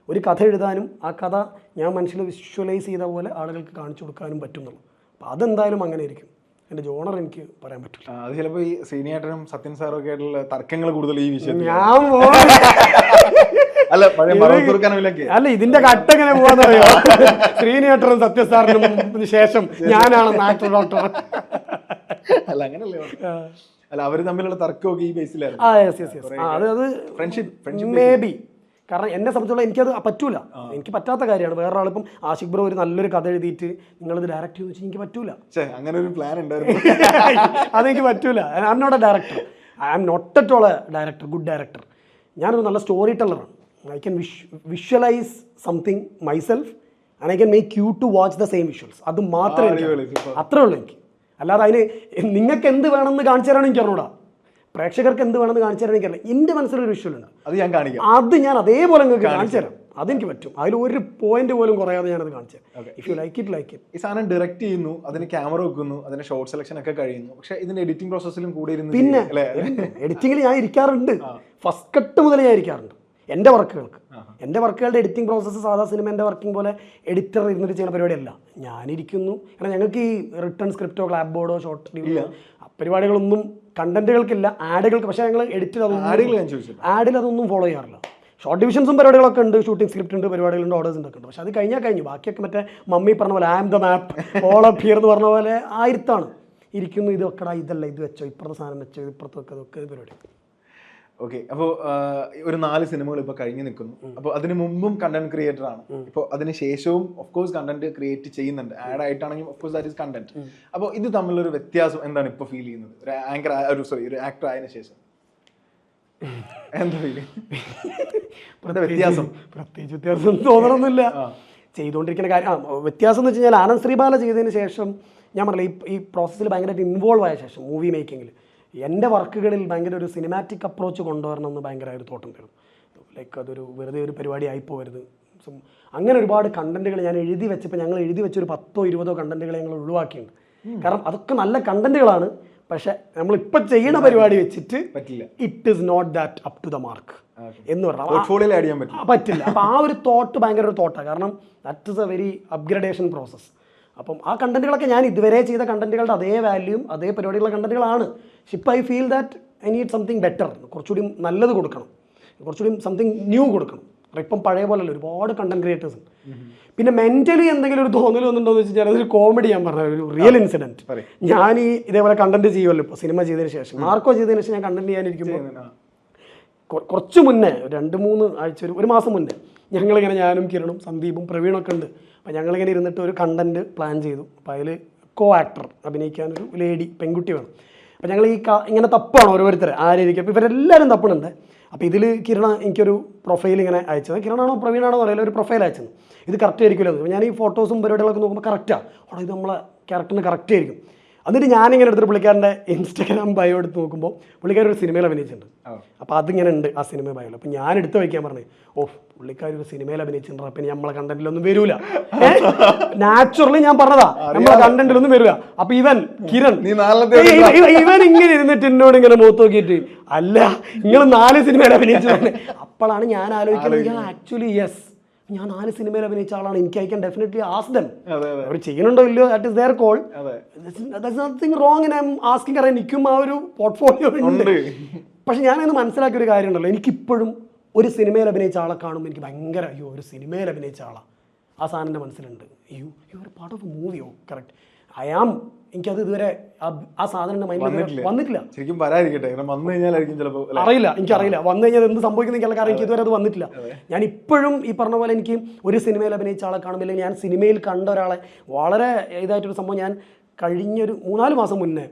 ഒരു കഥ എഴുതാനും ആ കഥ ഞാൻ മനസ്സിൽ വിഷ്വലൈസ് ചെയ്ത പോലെ ആളുകൾക്ക് കാണിച്ചു കൊടുക്കാനും പറ്റുന്നുള്ളൂ. അപ്പോൾ അതെന്തായാലും അങ്ങനെ ആയിരിക്കും. എൻ്റെ ജോണർ എനിക്ക് പറയാൻ പറ്റില്ല. അത് ചിലപ്പോൾ ഈ ശ്രീനിയേട്ടനും സത്യൻ സാറും ഒക്കെ ആയിട്ടുള്ള തർക്കങ്ങൾ കൂടുതൽ ഈ വിഷയത്തിൽ. അല്ല, ഇതിന്റെ കട്ട എങ്ങനെ പോവാന്നറിയോ? ശ്രീനിയേട്ടനും സത്യൻ സാറിനും ശേഷം ഞാനാണ് ആക്ടർ ഡോക്ടർ. അല്ല അങ്ങനല്ലേ? അല്ല, അവർ തമ്മിലുള്ള തർക്കമൊക്കെ ഈ ബേസിലായിരുന്നു. Friendship may be. കാരണം എന്നെ സംബന്ധിച്ചുള്ള എനിക്കത് പറ്റൂല, എനിക്ക് പറ്റാത്ത കാര്യമാണ്. വേറെ ആളിപ്പം ആഷിഖ് ബ്രോ ഒരു നല്ലൊരു കഥ എഴുതിയിട്ട് നിങ്ങളിത് ഡയറക്റ്റ് ചെയ്യുന്ന വെച്ചാൽ എനിക്ക് പറ്റൂല. അങ്ങനെ ഒരു പ്ലാൻ ഉണ്ടായിരുന്നു. അതെനിക്ക് പറ്റൂല. I am not a director. I am not at all a director, good director. ഞാനൊരു നല്ല സ്റ്റോറി ടെല്ലറാണ്. I can visualise something myself and I can make you to watch the same visuals. അത് മാത്രമേ അത്രേ ഉള്ളൂ എനിക്ക്. അല്ലാതെ അതിന് നിങ്ങൾക്ക് എന്ത് വേണമെന്ന് കാണിച്ചു തരാനും എനിക്ക് അറിഞ്ഞൂടാ, പ്രേക്ഷകർക്ക് എന്ത് വേണമെന്ന് കാണിച്ചു തരാൻ എനിക്കറിയില്ല. എൻ്റെ മനസ്സിലൊരു വിഷ്വലുണ്ട്, അത് ഞാൻ കാണിക്കാം. അത് ഞാൻ അതേപോലെ നിങ്ങൾക്ക് കാണിച്ചു തരാം. അതെനിക്ക് പറ്റും. അതിൽ ഒരു പോയിന്റ് പോലും കുറയാതെ ഞാനത് കാണിച്ചു തരാം. If you like it like it. ഈ സാധനം ഡയറക്റ്റ് ചെയ്യുന്നു, അതിന് ക്യാമറ വെക്കുന്നു, അതിന്റെ ഷോർട്ട് സെലക്ഷൻ ഒക്കെ കഴിയുന്നു. പക്ഷേ ഇതിന്റെ എഡിറ്റിംഗ് പ്രോസസ്സിലും കൂടെ ഇരുന്ന് പിന്നെ എഡിറ്റിംഗിൽ ഞാൻ ഇരിക്കാറുണ്ട്. ഫസ്റ്റ് കട്ട് മുതൽ ഞാൻ ഇരിക്കാറുണ്ട് എൻ്റെ വർക്കുകൾക്ക്. എൻ്റെ വർക്കുകളുടെ എഡിറ്റിംഗ് പ്രോസസ്സ് സാധാ സിനിമേൻ്റെ വർക്കിംഗ് പോലെ എഡിറ്റർ ഇരുന്നിട്ട് ചെയ്യുന്ന പരിപാടിയല്ല. ഞാനിരിക്കുന്നു. കാരണം ഞങ്ങൾക്ക് ഈ റിട്ടേൺ സ്ക്രിപ്റ്റോ ക്ലാപ്പ് ബോർഡോ ഷോർട്ട് റിവ്യൂ പരിപാടികളൊന്നും കണ്ടന്റുകൾക്കില്ല, ആഡുകൾക്ക്. പക്ഷേ ഞങ്ങൾ എഡിറ്റിൽ ആഡിൽ അതൊന്നും ഫോളോ ചെയ്യാറില്ല. ഷോർട്ട് ഡിവിഷൻസും പരിപാടികളൊക്കെ ഉണ്ട്, ഷൂട്ടിംഗ് സ്ക്രിപ്റ്റ് ഉണ്ട്, പരിപാടികളുണ്ട്, ഓർഡേഴ്സ് ഉണ്ട്. പക്ഷേ അത് കഴിഞ്ഞു. ബാക്കിയൊക്കെ മറ്റേ മമ്മി പറഞ്ഞ പോലെ am the map all up here എന്ന് പറഞ്ഞ പോലെ ആയിരത്താണ് ഇരിക്കുന്നു. ഇത് വെക്കടാ, ഇതല്ല, ഇത് വെച്ചോ, ഇപ്പുറത്തെ സാധനം വെച്ചോ, ഇപ്പുറത്ത് വെക്കോ, ഇതൊക്കെ പരിപാടി. ഓക്കെ. അപ്പോൾ ഒരു 4 സിനിമകൾ ഇപ്പോൾ കഴിഞ്ഞ് നിൽക്കുന്നു. അപ്പോൾ അതിന് മുമ്പും കണ്ടന്റ് ക്രിയേറ്റർ ആണ്, ഇപ്പോൾ അതിന് ശേഷവും ഓഫ് കോഴ്സ് കണ്ടന്റ് ക്രിയേറ്റ് ചെയ്യുന്നുണ്ട്. ആഡ് ആയിട്ടാണെങ്കിൽ of course that is content. അപ്പോൾ ഇത് തമ്മിലൊരു വ്യത്യാസം എന്താണ് ഇപ്പോൾ ഫീൽ ചെയ്യുന്നത്? ഒരു ആക്ടർ ആയതിനു ശേഷം എന്താ ഫീൽ? വ്യത്യാസം പ്രത്യേകിച്ച് വ്യത്യാസം തോന്നണമെന്നില്ല. ചെയ്തുകൊണ്ടിരിക്കുന്ന കാര്യം വ്യത്യാസം എന്ന് വെച്ച് കഴിഞ്ഞാൽ ആനന്ദ് ശ്രീബാല ചെയ്തതിന് ശേഷം ഞാൻ പറഞ്ഞില്ല, ഈ പ്രോസസ്സിൽ ഭയങ്കരമായിട്ട് ഇൻവോൾവ് ആയ ശേഷം മൂവി മേക്കിങ്ങിൽ എൻ്റെ വർക്കുകളിൽ ഭയങ്കര ഒരു സിനിമാറ്റിക് അപ്രോച്ച് കൊണ്ടുവരണമെന്ന് ഭയങ്കര ഒരു തോട്ടുണ്ടായിരുന്നു. ലൈക്ക് അതൊരു വെറുതെ ഒരു പരിപാടി ആയിപ്പോകരുത്. അങ്ങനെ ഒരുപാട് കണ്ടന്റുകൾ ഞാൻ എഴുതി വെച്ചപ്പോൾ ഞങ്ങൾ എഴുതി വെച്ചൊരു 10-20 കണ്ടന്റുകൾ ഞങ്ങൾ ഒഴിവാക്കിയിട്ടുണ്ട്. കാരണം അതൊക്കെ നല്ല കണ്ടന്റുകളാണ്, പക്ഷെ നമ്മളിപ്പോൾ ചെയ്യുന്ന പരിപാടി വെച്ചിട്ട് it is not that up to the mark എന്ന് പറഞ്ഞാൽ പറ്റില്ല. അപ്പോൾ ആ ഒരു തോട്ട് ഭയങ്കര ഒരു തോട്ടാണ്. കാരണം that is A very upgradation process. അപ്പം ആ കണ്ടന്റുകളൊക്കെ ഞാൻ ഇതുവരെ ചെയ്ത കണ്ടന്റുകളുടെ അതേ വാല്യൂം അതേ പരിപാടികളുടെ കണ്ടന്റുകളാണ്. പക്ഷെ ഇപ്പോൾ I feel that I need something better, കുറച്ചുകൂടി നല്ലത് കൊടുക്കണം, കുറച്ചുകൂടി സംതിങ് ന്യൂ കൊടുക്കണം. ഇപ്പം പഴയ പോലെയല്ല, ഒരുപാട് കണ്ടന്റ് ക്രിയേറ്റേഴ്സ് ഉണ്ട്. പിന്നെ മെന്റലി എന്തെങ്കിലും ഒരു തോന്നൽ വന്നിട്ടുണ്ടോ എന്ന് വെച്ചാൽ അതൊരു കോമഡി. ഞാൻ പറഞ്ഞ ഒരു റിയൽ ഇൻസിഡന്റ്. ഞാൻ ഈ ഇതേപോലെ കണ്ടന്റ് ചെയ്യുമല്ലോ ഇപ്പോൾ സിനിമ ചെയ്തതിന് ശേഷം, മാർക്കോ ചെയ്തതിന് ശേഷം ഞാൻ കണ്ടന്റ് ചെയ്യാനിരിക്കുമ്പോൾ കുറച്ച് മുന്നേ 2-3 ആഴ്ച ഒരു മാസം മുന്നേ ഞങ്ങളിങ്ങനെ ഞാനും കിരണും സന്ദീപും പ്രവീണൊക്കെ ഉണ്ട്. അപ്പോൾ ഞങ്ങളിങ്ങനെ ഇരുന്നിട്ട് ഒരു കണ്ടൻറ്റ് പ്ലാൻ ചെയ്തു. അപ്പോൾ അതിൽ കോ ആക്ടർ അഭിനയിക്കാനൊരു ലേഡി പെൺകുട്ടി വേണം. അപ്പോൾ ഞങ്ങൾ ഇങ്ങനെ തപ്പാണ് ഓരോരുത്തരെ ആരായിരിക്കും. അപ്പോൾ ഇവരെല്ലാവരും തപ്പുന്നുണ്ട്. അപ്പോൾ ഇതിൽ കിരണ എനിക്കൊരു പ്രൊഫൈൽ ഇങ്ങനെ അയച്ചത്, കിരണാണോ പ്രവീണാണോ അറിയില്ല, ഒരു പ്രൊഫൈൽ അയച്ചത്. ഇത് കറക്റ്റ് ആയിരിക്കുമല്ലോ. ഞാൻ ഈ ഫോട്ടോസും പരിപാടികളൊക്കെ നോക്കുമ്പോൾ കറക്റ്റാണ്, അവിടെ ഇത് നമ്മളെ ക്യാരക്ടറിന് കറക്റ്റ് ആയിരിക്കും. എന്നിട്ട് ഞാനിങ്ങനെ എടുത്തിട്ട് പുള്ളിക്കാരൻ്റെ ഇൻസ്റ്റാഗ്രാം ബയോ എടുത്ത് നോക്കുമ്പോൾ പുള്ളിക്കാരൻ ഒരു സിനിമയിൽ അഭിനയിച്ചിട്ടുണ്ട്. അപ്പോൾ അതിങ്ങനെ ഉണ്ട് ആ സിനിമ ബയോയിൽ. അപ്പോൾ ഞാൻ എടുത്ത് വയ്ക്കാൻ പറഞ്ഞു, പുള്ളിക്കാർ ഒരു സിനിമയിൽ അഭിനയിച്ചിട്ടുണ്ട്, അപ്പം ഇനി നമ്മളെ കണ്ടന്റിലൊന്നും വരൂല. നാച്ചുറലി ഞാൻ പറഞ്ഞതാ, നമ്മളെ കണ്ടന്റിലൊന്നും വരില്ല. അപ്പൊ ഇവൻ കിരൺ ഇവൻ ഇങ്ങനെ ഇരുന്നിട്ട് എന്നോട് ഇങ്ങനെ മുഖത്ത് നോക്കിയിട്ട്, അല്ല നിങ്ങൾ 4 സിനിമയിൽ അഭിനയിച്ചതാണ്. അപ്പോഴാണ് ഞാൻ ആലോചിക്കുന്നത്, ആക്ച്വലി യെസ്, ഞാൻ 4 സിനിമയിൽ അഭിനയിച്ച ആളാണ്. എനിക്ക് I can definitely ask them. അവർ ചെയ്യുന്നുണ്ടോ ഇല്ലയോ, that is their call. That's nothing wrong in I am asking. കാരണം എനിക്കും ആ ഒരു പോർട്ട്ഫോളിയോ ഉണ്ട്. പക്ഷെ ഞാനത് മനസ്സിലാക്കിയ ഒരു കാര്യം ഉണ്ടല്ലോ, എനിക്കിപ്പോഴും ഒരു സിനിമയിൽ അഭിനയിച്ച ആളെ കാണുമ്പോൾ എനിക്ക് ഭയങ്കര, അയ്യോ ഒരു സിനിമയിൽ അഭിനയിച്ച ആളാണ് ആ സാധനം എൻ്റെ മനസ്സിലുണ്ട്. You are part of a movie. Oh correct, I am. എനിക്കത് ഇതുവരെ ആ സാധനം മൈൻഡിൽ വന്നിട്ടില്ല. ശരിക്കും വരാതിരിക്കട്ടെ, വന്നു കഴിഞ്ഞാലായിരിക്കും ചിലപ്പോൾ അറിയില്ല. എനിക്കറിയില്ല വന്നു കഴിഞ്ഞാൽ എന്ത് സംഭവിക്കുന്നില്ല. കാരണം എനിക്ക് ഇതുവരെ അത് വന്നിട്ടില്ല. ഞാൻ ഇപ്പോഴും ഈ പറഞ്ഞ പോലെ എനിക്ക് ഒരു സിനിമയിൽ അഭിനയിച്ച ആളെ കാണുമ്പോൾ, അല്ലെങ്കിൽ ഞാൻ സിനിമയിൽ കണ്ട ഒരാളെ വളരെ ഇതായിട്ടൊരു സംഭവം, ഞാൻ കഴിഞ്ഞൊരു 3-4 മാസം മുന്നേ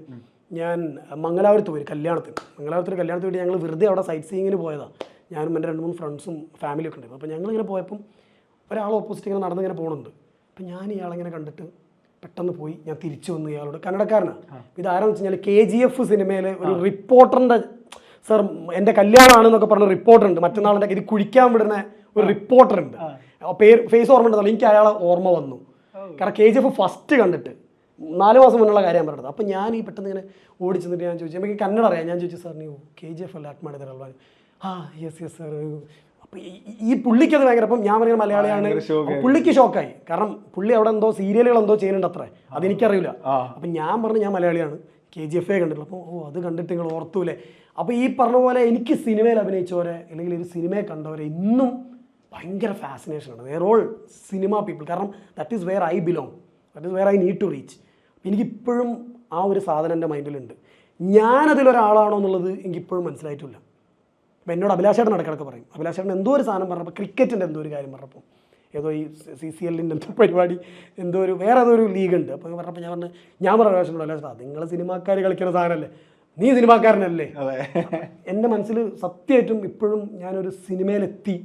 ഞാൻ മംഗലാപുരത്ത് പോയി മംഗലാപുരത്തൊരു കല്യാണത്തിന് വേണ്ടി ഞങ്ങൾ വെറുതെ അവിടെ സൈറ്റ് സീയിങ്ങിന് പോയതാണ്. ഞാനും എൻ്റെ 2-3 ഫ്രണ്ട്സും ഫാമിലിയൊക്കെ ഉണ്ടായിരുന്നു. അപ്പോൾ ഞങ്ങളിങ്ങനെ പോയപ്പം ഒരാൾ ഓപ്പോസിറ്റ് ഇങ്ങനെ നടന്നിങ്ങനെ പോകുന്നുണ്ട്. അപ്പം ഞാൻ ഇയാളിങ്ങനെ കണ്ടിട്ട് പെട്ടെന്ന് പോയി, ഞാൻ തിരിച്ചു വന്നു. ഇയാളോട് കന്നഡക്കാരനാണ്. ഇതാരെന്ന് വെച്ച് കഴിഞ്ഞാൽ KGF സിനിമയിലെ ഒരു റിപ്പോർട്ടറിൻ്റെ, സർ എൻ്റെ കല്യാണമാണെന്നൊക്കെ പറഞ്ഞ റിപ്പോർട്ടർ ഉണ്ട്. മറ്റന്നാളിൻ്റെ ഇത് കുഴിക്കാൻ വിടുന്ന ഒരു റിപ്പോർട്ടർ ഉണ്ട്. ഫേസ് ഓർമ്മ ഉണ്ടല്ലോ. എനിക്ക് അയാളെ ഓർമ്മ വന്നു. കാരണം KGF ഫസ്റ്റ് കണ്ടിട്ട് 4 മാസം മുന്നുള്ള കാര്യം ഞാൻ പറഞ്ഞത്. അപ്പം ഞാൻ ഈ പെട്ടെന്ന് ഇങ്ങനെ ഓടിച്ചെന്നിട്ട് ഞാൻ ചോദിച്ചു, എനിക്ക് കന്നഡ അറിയാം. ഞാൻ ചോദിച്ചു, സാർ ನೀವು KGF അല്ല ആക്ട് ಮಾಡಿದಿರಲ್ವಾ? Yes sir. അപ്പോൾ ഈ പുള്ളിക്കത് ഭയങ്കര, അപ്പം ഞാൻ പറഞ്ഞ മലയാളിയാണ്. പുള്ളിക്ക് ഷോക്കായി. കാരണം പുള്ളി അവിടെ എന്തോ സീരിയലുകൾ എന്തോ ചെയ്യുന്നുണ്ട് അത്രേ, അതെനിക്കറിയില്ല. അപ്പം ഞാൻ പറഞ്ഞു ഞാൻ മലയാളിയാണ്, KGF കണ്ടിട്ടില്ല. അപ്പോൾ അത് കണ്ടിട്ട് നിങ്ങൾ ഓർത്തൂലേ. അപ്പോൾ ഈ പറഞ്ഞ പോലെ എനിക്ക് സിനിമയിൽ അഭിനയിച്ചവരെ അല്ലെങ്കിൽ ഒരു സിനിമയെ കണ്ടവരെ ഇന്നും ഭയങ്കര ഫാസിനേഷനാണ്. Where all cinema people. കാരണം that is where I belong, that is where I need to reach. എനിക്കിപ്പോഴും ആ ഒരു സാധനം എൻ്റെ മൈൻഡിലുണ്ട്. ഞാനതിലൊരാളാണോ എന്നുള്ളത് എനിക്കിപ്പോഴും മനസ്സിലായിട്ടില്ല. അപ്പോൾ എന്നോട് അഭിലാഷേട്ടൻ ഇടയ്ക്കിടയ്ക്ക് പറയും, അഭിലാഷേട്ടൻ എന്തോ ഒരു സാധനം പറഞ്ഞപ്പോൾ, ക്രിക്കറ്റിൻ്റെ എന്തോ ഒരു കാര്യം പറഞ്ഞപ്പോൾ, ഏതോ ഈ CCLൻ്റെ എന്തോ പരിപാടി, എന്തോ ഒരു വേറെ ഏതോ ഒരു ലീഗ് ഉണ്ട്. അപ്പോൾ പറഞ്ഞപ്പോൾ ഞാൻ പറഞ്ഞ അഭിലാഷേട്ടനോട്, അഭിലാഷേട്ടാ നിങ്ങൾ സിനിമാക്കാർ കളിക്കുന്ന സാധനമല്ലേ, നീ സിനിമാക്കാരനല്ലേ. എൻ്റെ മനസ്സിൽ സത്യമായിട്ടും ഇപ്പോഴും ഞാനൊരു സിനിമയിലെത്തി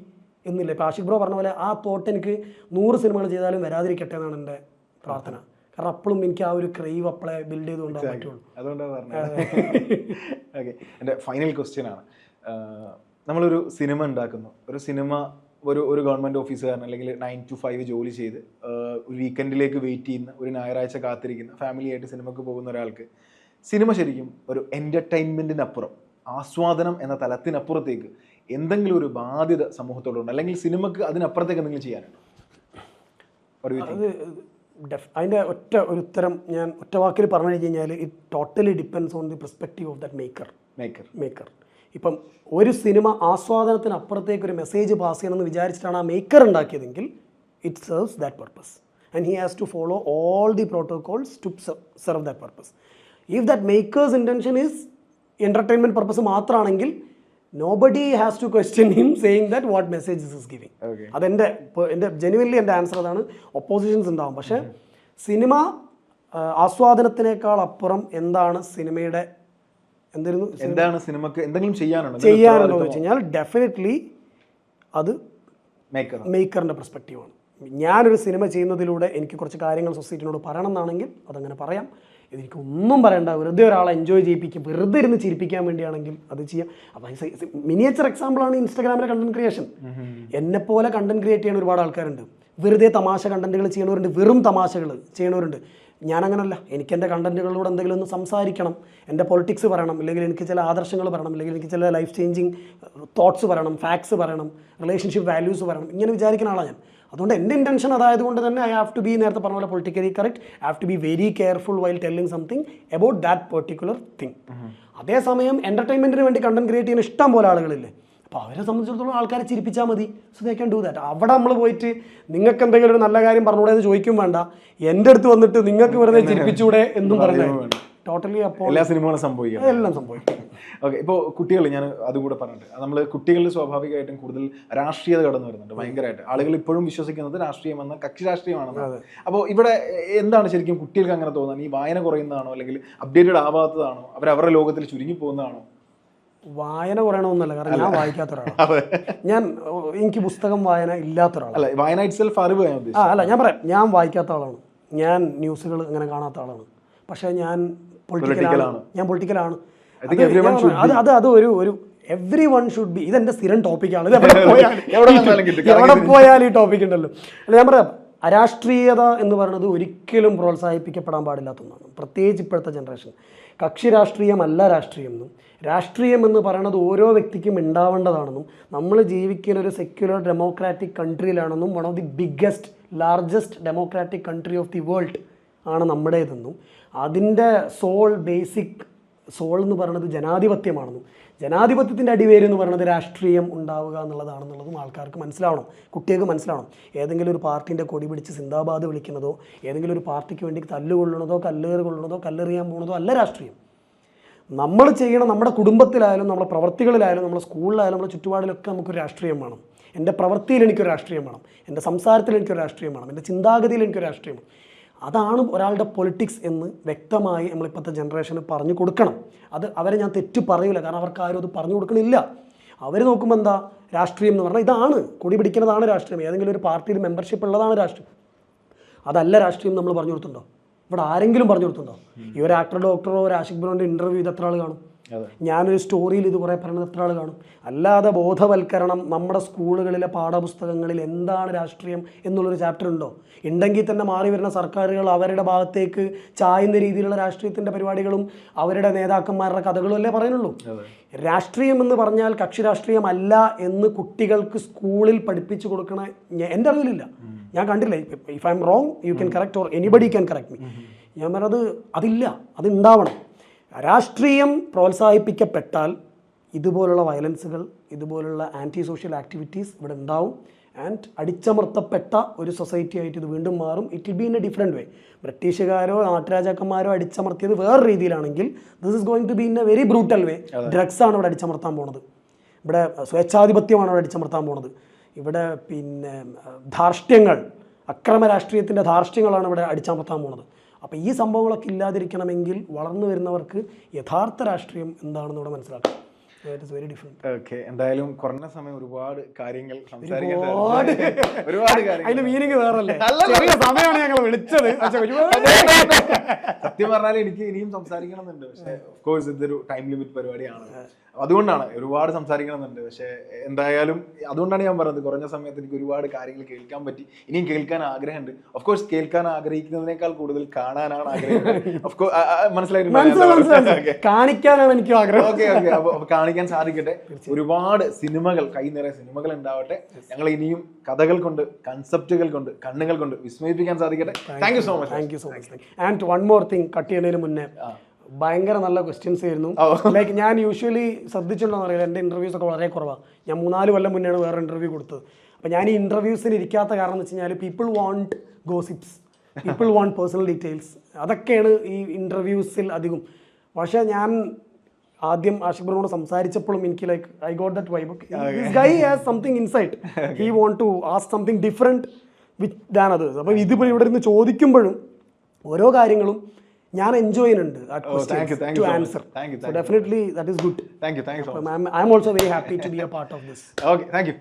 എന്നില്ല. ഇപ്പോൾ ആഷിഖ് ബ്രോ പറഞ്ഞ പോലെ ആ തോട്ട് എനിക്ക് 100 സിനിമകൾ ചെയ്താലും വരാതിരിക്കട്ടെ എന്നാണ് എൻ്റെ പ്രാർത്ഥന. കാരണം അപ്പോഴും എനിക്ക് ആ ഒരു ക്രൈവ് അപ്പളെ ബിൽഡ് ചെയ്തുകൊണ്ടാണ് പറ്റുള്ളൂ. അതുകൊണ്ടാണ് പറഞ്ഞത്. ഓക്കെ, എൻ്റെ ഫൈനൽ ക്വസ്റ്റ്യൻ ആണ്. നമ്മളൊരു സിനിമ ഉണ്ടാക്കുന്നു. ഒരു സിനിമ ഒരു ഗവൺമെൻറ് ഓഫീസുകാരൻ അല്ലെങ്കിൽ 9 to 5 ജോലി ചെയ്ത് ഒരു വീക്കെൻഡിലേക്ക് വെയിറ്റ് ചെയ്യുന്ന, ഒരു ഞായറാഴ്ച കാത്തിരിക്കുന്ന, ഫാമിലിയായിട്ട് സിനിമയ്ക്ക് പോകുന്ന ഒരാൾക്ക് സിനിമ ശരിക്കും ഒരു എൻ്റർടൈൻമെൻറ്റിനപ്പുറം, ആസ്വാദനം എന്ന തലത്തിനപ്പുറത്തേക്ക് എന്തെങ്കിലും ഒരു ബാധ്യത സമൂഹത്തോടുണ്ട്, അല്ലെങ്കിൽ സിനിമയ്ക്ക് അതിനപ്പുറത്തേക്ക് എന്തെങ്കിലും ചെയ്യാനുണ്ടോ? അതിൻ്റെ ഒരു ഉത്തരം ഞാൻ ഒറ്റ വാക്കിൽ പറഞ്ഞു കഴിഞ്ഞാൽ, it totally depends on the perspective of that maker. ഇപ്പം ഒരു സിനിമ ആസ്വാദനത്തിന് അപ്പുറത്തേക്ക് ഒരു മെസ്സേജ് പാസ് ചെയ്യണമെന്ന് വിചാരിച്ചിട്ടാണ് ആ മേക്കർ ഉണ്ടാക്കിയതെങ്കിൽ it serves that purpose and he has to follow all the protocols to serve that purpose. If that maker's intention is entertainment purpose മാത്രമാണെങ്കിൽ nobody has to question him saying that what message this is giving. അതെൻ്റെ ജെനുവൻലി എൻ്റെ ആൻസർ അതാണ്. ഒപ്പോസിഷൻസ് ഉണ്ടാവും, പക്ഷേ സിനിമ ആസ്വാദനത്തിനേക്കാൾ അപ്പുറം എന്താണ് സിനിമയുടെ എന്താണ് സിനിമക്ക് എന്തെങ്കിലും ചെയ്യാനുണ്ടോ എന്ന് വെച്ച് കഴിഞ്ഞാൽ ഡെഫിനറ്റ്ലി അത് മേക്കറിൻ്റെ പെർസ്പെക്റ്റീവാണ്. ഞാനൊരു സിനിമ ചെയ്യുന്നതിലൂടെ എനിക്ക് കുറച്ച് കാര്യങ്ങൾ സൊസൈറ്റിനോട് പറയണം എന്നാണെങ്കിൽ അതങ്ങനെ പറയാം. ഇതെനിക്കൊന്നും പറയണ്ട, വെറുതെ ഒരാളെ എൻജോയ് ചെയ്യിപ്പിക്കും, വെറുതെ ഇരുന്ന് ചിരിപ്പിക്കാൻ വേണ്ടിയാണെങ്കിൽ അത് ചെയ്യാം. അപ്പം മിനിയേച്ചർ എക്സാമ്പിളാണ് ഇൻസ്റ്റാഗ്രാമിലെ കണ്ടന്റ് ക്രിയേഷൻ. എന്നെപ്പോലെ കണ്ടന്റ് ക്രിയേറ്റ് ചെയ്യുന്ന ഒരുപാട് ആൾക്കാരുണ്ട്. വെറുതെ തമാശ കണ്ടന്റുകൾ ചെയ്യണവരുണ്ട്, വെറും തമാശകൾ ചെയ്യണവരുണ്ട്. ഞാനങ്ങനല്ല. എനിക്ക് എൻ്റെ കണ്ടന്റുകളിലൂടെ എന്തെങ്കിലും ഒന്ന് സംസാരിക്കണം, എൻ്റെ പൊളിറ്റിക്സ് പറയണം, അല്ലെങ്കിൽ എനിക്ക് ചില ആദർശങ്ങൾ പറയണം, അല്ലെങ്കിൽ എനിക്ക് ചില ലൈഫ് ചേഞ്ചിങ് തോട്ട്സ് പറയണം, ഫാക്ട്സ് പറയണം, റിലേഷൻഷിപ്പ് വാല്യൂസ് പറയണം, ഇങ്ങനെ വിചാരിക്കുന്ന ആളാണ് ഞാൻ. അതുകൊണ്ട് എൻ്റെ ഇൻറ്റൻഷൻ അതായത് കൊണ്ട് തന്നെ ഐ ഹാവ് ടു ബി, നേരത്തെ പറഞ്ഞ പോലെ politically correct, I have to be very careful while telling something about that particular thing. അതേസമയം എൻ്റർടൈൻമെൻറ്റിന് വേണ്ടി കണ്ടന്റ് ക്രിയേറ്റ് ചെയ്യുന്ന ഇഷ്ടം പോലെ ആളുകളില്ലേ. അപ്പോൾ അവരെ സംബന്ധിച്ചിടത്തോളം ആൾക്കാരെ ചിരിപ്പിച്ചാൽ മതി. So they can do that. അവിടെ നമ്മൾ പോയിട്ട് നിങ്ങൾക്ക് എന്തെങ്കിലും ഒരു നല്ല കാര്യം പറഞ്ഞുകൂടെ എന്ന് ചോദിക്കും വേണ്ട, എൻ്റെ അടുത്ത് വന്നിട്ട് നിങ്ങൾക്ക് വെറുതെ ചിരിപ്പിച്ചൂടെ എന്നും പറഞ്ഞാൽ ടോട്ടലി അപ്പോൾ എല്ലാ സിനിമകളും സംഭവിക്കാം. എല്ലാം സംഭവിക്കും. ഓക്കെ, ഇപ്പോൾ കുട്ടികൾ, ഞാൻ അതും കൂടെ പറഞ്ഞിട്ട്, നമ്മൾ കുട്ടികളിൽ സ്വാഭാവികമായിട്ടും കൂടുതൽ രാഷ്ട്രീയത കടന്നു വരുന്നുണ്ട് ഭയങ്കരമായിട്ട്. ആളുകൾ ഇപ്പോഴും വിശ്വസിക്കുന്നത് രാഷ്ട്രീയം എന്ന കക്ഷി രാഷ്ട്രീയമാണെന്ന്. അപ്പോൾ ഇവിടെ എന്താണ് ശരിക്കും കുട്ടികൾക്ക് അങ്ങനെ തോന്നുന്നത്? ഈ വായന കുറയുന്നതാണോ, അല്ലെങ്കിൽ അപ്ഡേറ്റഡ് ആവാത്തതാണോ, അവരുടെ ലോകത്തിൽ ചുരുങ്ങി പോകുന്നതാണോ? വായന കുറയണമെന്നല്ല, കാരണം ഞാൻ വായിക്കാത്ത ഒരാളാണ്. എനിക്ക് പുസ്തകം വായന ഇല്ലാത്ത ഒരാളാണ്. അല്ല, വായന ഇറ്റ്സെൽഫ് അറിവ് ഞാൻ ഉദ്ദേശിച്ചത്. അല്ല, ഞാൻ പറയാം, ഞാൻ വായിക്കാത്ത ആളാണ്. ഞാൻ ന്യൂസുകൾ അങ്ങനെ കാണാത്ത ആളാണ്. പക്ഷേ ഞാൻ പൊളിറ്റിക്കലാണ്. അത് ഒരു എവ്രി വൺ ഷുഡ് ബി. ഇതെന്റെ സ്ഥിരം ടോപ്പിക്കാണ്. എവിടെ പോയാലും ഈ ടോപ്പിക് ഉണ്ടല്ലോ. അല്ല, ഞാൻ പറയാം, അരാഷ്ട്രീയത എന്ന് പറയുന്നത് ഒരിക്കലും പ്രോത്സാഹിപ്പിക്കപ്പെടാൻ പാടില്ലാത്ത ഒന്നാണ്, പ്രത്യേകിച്ച് ഇപ്പോഴത്തെ ജനറേഷൻ. കക്ഷി രാഷ്ട്രീയമല്ല രാഷ്ട്രീയം എന്നും, രാഷ്ട്രീയം എന്ന് പറയുന്നത് ഓരോ വ്യക്തിക്കും ഉണ്ടാവേണ്ടതാണെന്നും, നമ്മൾ ജീവിക്കുന്ന ഒരു സെക്യുലർ ഡെമോക്രാറ്റിക് കൺട്രിയിലാണെന്നും, one of the biggest largest democratic country of the world ആണ് നമ്മുടേതെന്നും, അതിൻ്റെ ബേസിക് സോൾ എന്ന് പറയുന്നത് ജനാധിപത്യമാണെന്നും, ജനാധിപത്യത്തിൻ്റെ അടിവേര് എന്ന് പറയുന്നത് രാഷ്ട്രീയം ഉണ്ടാവുക എന്നുള്ളതാണെന്നുള്ളതും ആൾക്കാർക്ക് മനസ്സിലാവണം, കുട്ടികൾക്ക് മനസ്സിലാവണം. ഏതെങ്കിലും ഒരു പാർട്ടീൻ്റെ കൊടി പിടിച്ച് സിന്ദാബാദ് വിളിക്കുന്നതോ, ഏതെങ്കിലും ഒരു പാർട്ടിക്ക് വേണ്ടി തല്ലുകൊള്ളുന്നതോ, കല്ലേറ് കൊള്ളുന്നതോ, കല്ലെറിയാൻ പോകുന്നതോ അല്ല രാഷ്ട്രീയം. നമ്മൾ ചെയ്യണം, നമ്മുടെ കുടുംബത്തിലായാലും, നമ്മുടെ പ്രവർത്തികളിലായാലും, നമ്മുടെ സ്കൂളിലായാലും, നമ്മുടെ ചുറ്റുപാടിലൊക്കെ നമുക്കൊരു രാഷ്ട്രീയം വേണം. എൻ്റെ പ്രവൃത്തിയിൽ എനിക്കൊരു രാഷ്ട്രീയം വേണം, എൻ്റെ സംസാരത്തിൽ എനിക്കൊരു രാഷ്ട്രീയം വേണം, എൻ്റെ ചിന്താഗതിയിൽ എനിക്കൊരു രാഷ്ട്രീയം വേണം. അതാണ് ഒരാളുടെ പൊളിറ്റിക്സ് എന്ന് വ്യക്തമായി നമ്മളിപ്പോഴത്തെ ജനറേഷന് പറഞ്ഞു കൊടുക്കണം. അത് അവരെ ഞാൻ തെറ്റ് പറയില്ല, കാരണം അവർക്ക് ആരും അത് പറഞ്ഞു കൊടുക്കണില്ല. അവർ നോക്കുമ്പോൾ എന്താ രാഷ്ട്രീയം എന്ന് പറഞ്ഞാൽ ഇതാണ്, കൊടി പിടിക്കുന്നതാണ് രാഷ്ട്രീയം, ഏതെങ്കിലും ഒരു പാർട്ടിയിൽ മെമ്പർഷിപ്പ് ഉള്ളതാണ് രാഷ്ട്രീയം. അതല്ല രാഷ്ട്രീയം നമ്മൾ പറഞ്ഞു കൊടുത്തിട്ടുണ്ടോ? ഇവിടെ ആരെങ്കിലും പറഞ്ഞു കൊടുത്തിട്ടുണ്ടോ? ഈ ഒരു ആക്ടർ ഡോക്ടറോ ഒരു ആഷിഖ് ബ്രോൻ്റെ ഇൻ്റർവ്യൂ ഇത് എത്ര ആൾ കാണും? ഞാനൊരു സ്റ്റോറിയിൽ ഇത് കുറേ പറയുന്നത് എത്ര ആൾ കാണും? അല്ലാതെ ബോധവൽക്കരണം നമ്മുടെ സ്കൂളുകളിലെ പാഠപുസ്തകങ്ങളിൽ എന്താണ് രാഷ്ട്രീയം എന്നുള്ളൊരു ചാപ്റ്റർ ഉണ്ടോ? ഉണ്ടെങ്കിൽ തന്നെ മാറി വരുന്ന സർക്കാരുകൾ അവരുടെ ഭാഗത്തേക്ക് ചായുന്ന രീതിയിലുള്ള രാഷ്ട്രീയത്തിൻ്റെ പരിപാടികളും അവരുടെ നേതാക്കന്മാരുടെ കഥകളും അല്ലേ പറയുന്നുള്ളൂ. രാഷ്ട്രീയം എന്ന് പറഞ്ഞാൽ കക്ഷി രാഷ്ട്രീയമല്ല എന്ന് കുട്ടികൾക്ക് സ്കൂളിൽ പഠിപ്പിച്ചു കൊടുക്കണ എൻ്റെ അറിവിലില്ല, ഞാൻ കണ്ടില്ല. If I M wrong you can correct, or anybody can correct me. ഞാൻ പറഞ്ഞത് അതില്ല, അതുണ്ടാവണം. രാഷ്ട്രീയം പ്രോത്സാഹിപ്പിക്കപ്പെട്ടാൽ ഇതുപോലുള്ള വയലൻസുകൾ, ഇതുപോലുള്ള ആൻറ്റി സോഷ്യൽ ആക്ടിവിറ്റീസ് ഇവിടെ ഉണ്ടാവും. ആൻഡ് അടിച്ചമർത്തപ്പെട്ട ഒരു സൊസൈറ്റി ആയിട്ട് ഇത് വീണ്ടും മാറും. It will be in a different way. ബ്രിട്ടീഷുകാരോ നാട്ടുരാജാക്കന്മാരോ അടിച്ചമർത്തിയത് വേറെ രീതിയിലാണെങ്കിൽ this is going to be in a very brutal way. ഡ്രഗ്സാണ് ഇവിടെ അടിച്ചമർത്താൻ പോണത്, ഇവിടെ സ്വേച്ഛാധിപത്യമാണ് ഇവിടെ അടിച്ചമർത്താൻ പോണത്, ഇവിടെ പിന്നെ ധാർഷ്ട്യങ്ങൾ, അക്രമ രാഷ്ട്രീയത്തിൻ്റെ ധാർഷ്ട്യങ്ങളാണ് ഇവിടെ അടിച്ചമർത്താൻ പോണത്. അപ്പോൾ ഈ സംഭവങ്ങളൊക്കെ ഇല്ലാതിരിക്കണമെങ്കിൽ വളർന്നു വരുന്നവർക്ക് യഥാർത്ഥ രാഷ്ട്രീയം എന്താണെന്ന് ഇവിടെ മനസ്സിലാക്കാം. It is very different. Okay, എന്തായാലും കുറഞ്ഞ സമയം ഒരുപാട് കാര്യങ്ങൾ അതിന്റെ മീനിങ് വേറല്ലേ, സമയമാണ് ഞങ്ങൾ വിളിച്ചത്. സത്യം പറഞ്ഞാൽ എനിക്ക് ഇനിയും സംസാരിക്കണം എന്നുണ്ട്, പക്ഷേ ഓഫ് കോഴ്സ് ഇതൊരു ടൈം ലിമിറ്റ് പരിപാടിയാണ്, അതുകൊണ്ടാണ് ഒരുപാട് സംസാരിക്കണം എന്നുണ്ട്. പക്ഷേ എന്തായാലും അതുകൊണ്ടാണ് ഞാൻ പറഞ്ഞത്, കുറഞ്ഞ സമയത്ത് എനിക്ക് ഒരുപാട് കാര്യങ്ങൾ കേൾക്കാൻ പറ്റി, ഇനിയും കേൾക്കാൻ ആഗ്രഹമുണ്ട്. ഓഫ് കോഴ്സ് കേൾക്കാൻ ആഗ്രഹിക്കുന്നതിനേക്കാൾ കൂടുതൽ കാണാനാണ് ആഗ്രഹം. മനസ്സിലായിട്ടുണ്ട്, കാണിക്കാനാണ് എനിക്ക് ആഗ്രഹം. ഓക്കെ ഓക്കെ, അപ്പൊ കാണിക്കാൻ സാധിക്കട്ടെ. ഒരുപാട് സിനിമകൾ, കൈ നിറയെ സിനിമകൾ ഉണ്ടാവട്ടെ. ഞങ്ങൾ ഇനിയും കഥകൾ കൊണ്ട്, കൺസെപ്റ്റുകൾ കൊണ്ട്, കണ്ണുകൾ കൊണ്ട് വിസ്മയിപ്പിക്കാൻ സാധിക്കട്ടെ. Thank you so much. Thank you so much. And one more thing, cut ചെയ്യുന്നതിന് മുന്നേ ഭയങ്കര നല്ല ക്വസ്റ്റ്യൻസ് ആയിരുന്നു. ലൈക്ക് ഞാൻ യൂഷ്വലി ശ്രദ്ധിച്ചിട്ടുണ്ടോ അറിയില്ല, എൻ്റെ ഇൻ്റർവ്യൂസ് ഒക്കെ വളരെ കുറവാണ്. ഞാൻ 3-4 കൊല്ലം മുന്നെയാണ് വേറെ ഇൻ്റർവ്യൂ കൊടുത്തത്. അപ്പോൾ ഞാൻ ഈ ഇൻ്റർവ്യൂസിന് ഇരിക്കാത്ത കാരണം എന്ന് വെച്ച് കഴിഞ്ഞാൽ people want gossips, people want personal details, അതൊക്കെയാണ് ഈ ഇൻ്റർവ്യൂസിൽ അധികം. പക്ഷേ ഞാൻ ആദ്യം ആഷിഖ് ബ്രോയോട് സംസാരിച്ചപ്പോഴും എനിക്ക് like I got that vibe. This guy has something insight, he want to ask something different with than others. അപ്പോൾ ഇതിപ്പോൾ ഇവിടെ നിന്ന് ചോദിക്കുമ്പോഴും ഓരോ കാര്യങ്ങളും ഞാൻ എൻജോയ് ചെയ്യുന്നുണ്ട് to answer. So definitely that is good. Thank you so much. I'm also very happy to be a part of this. Okay, thank you.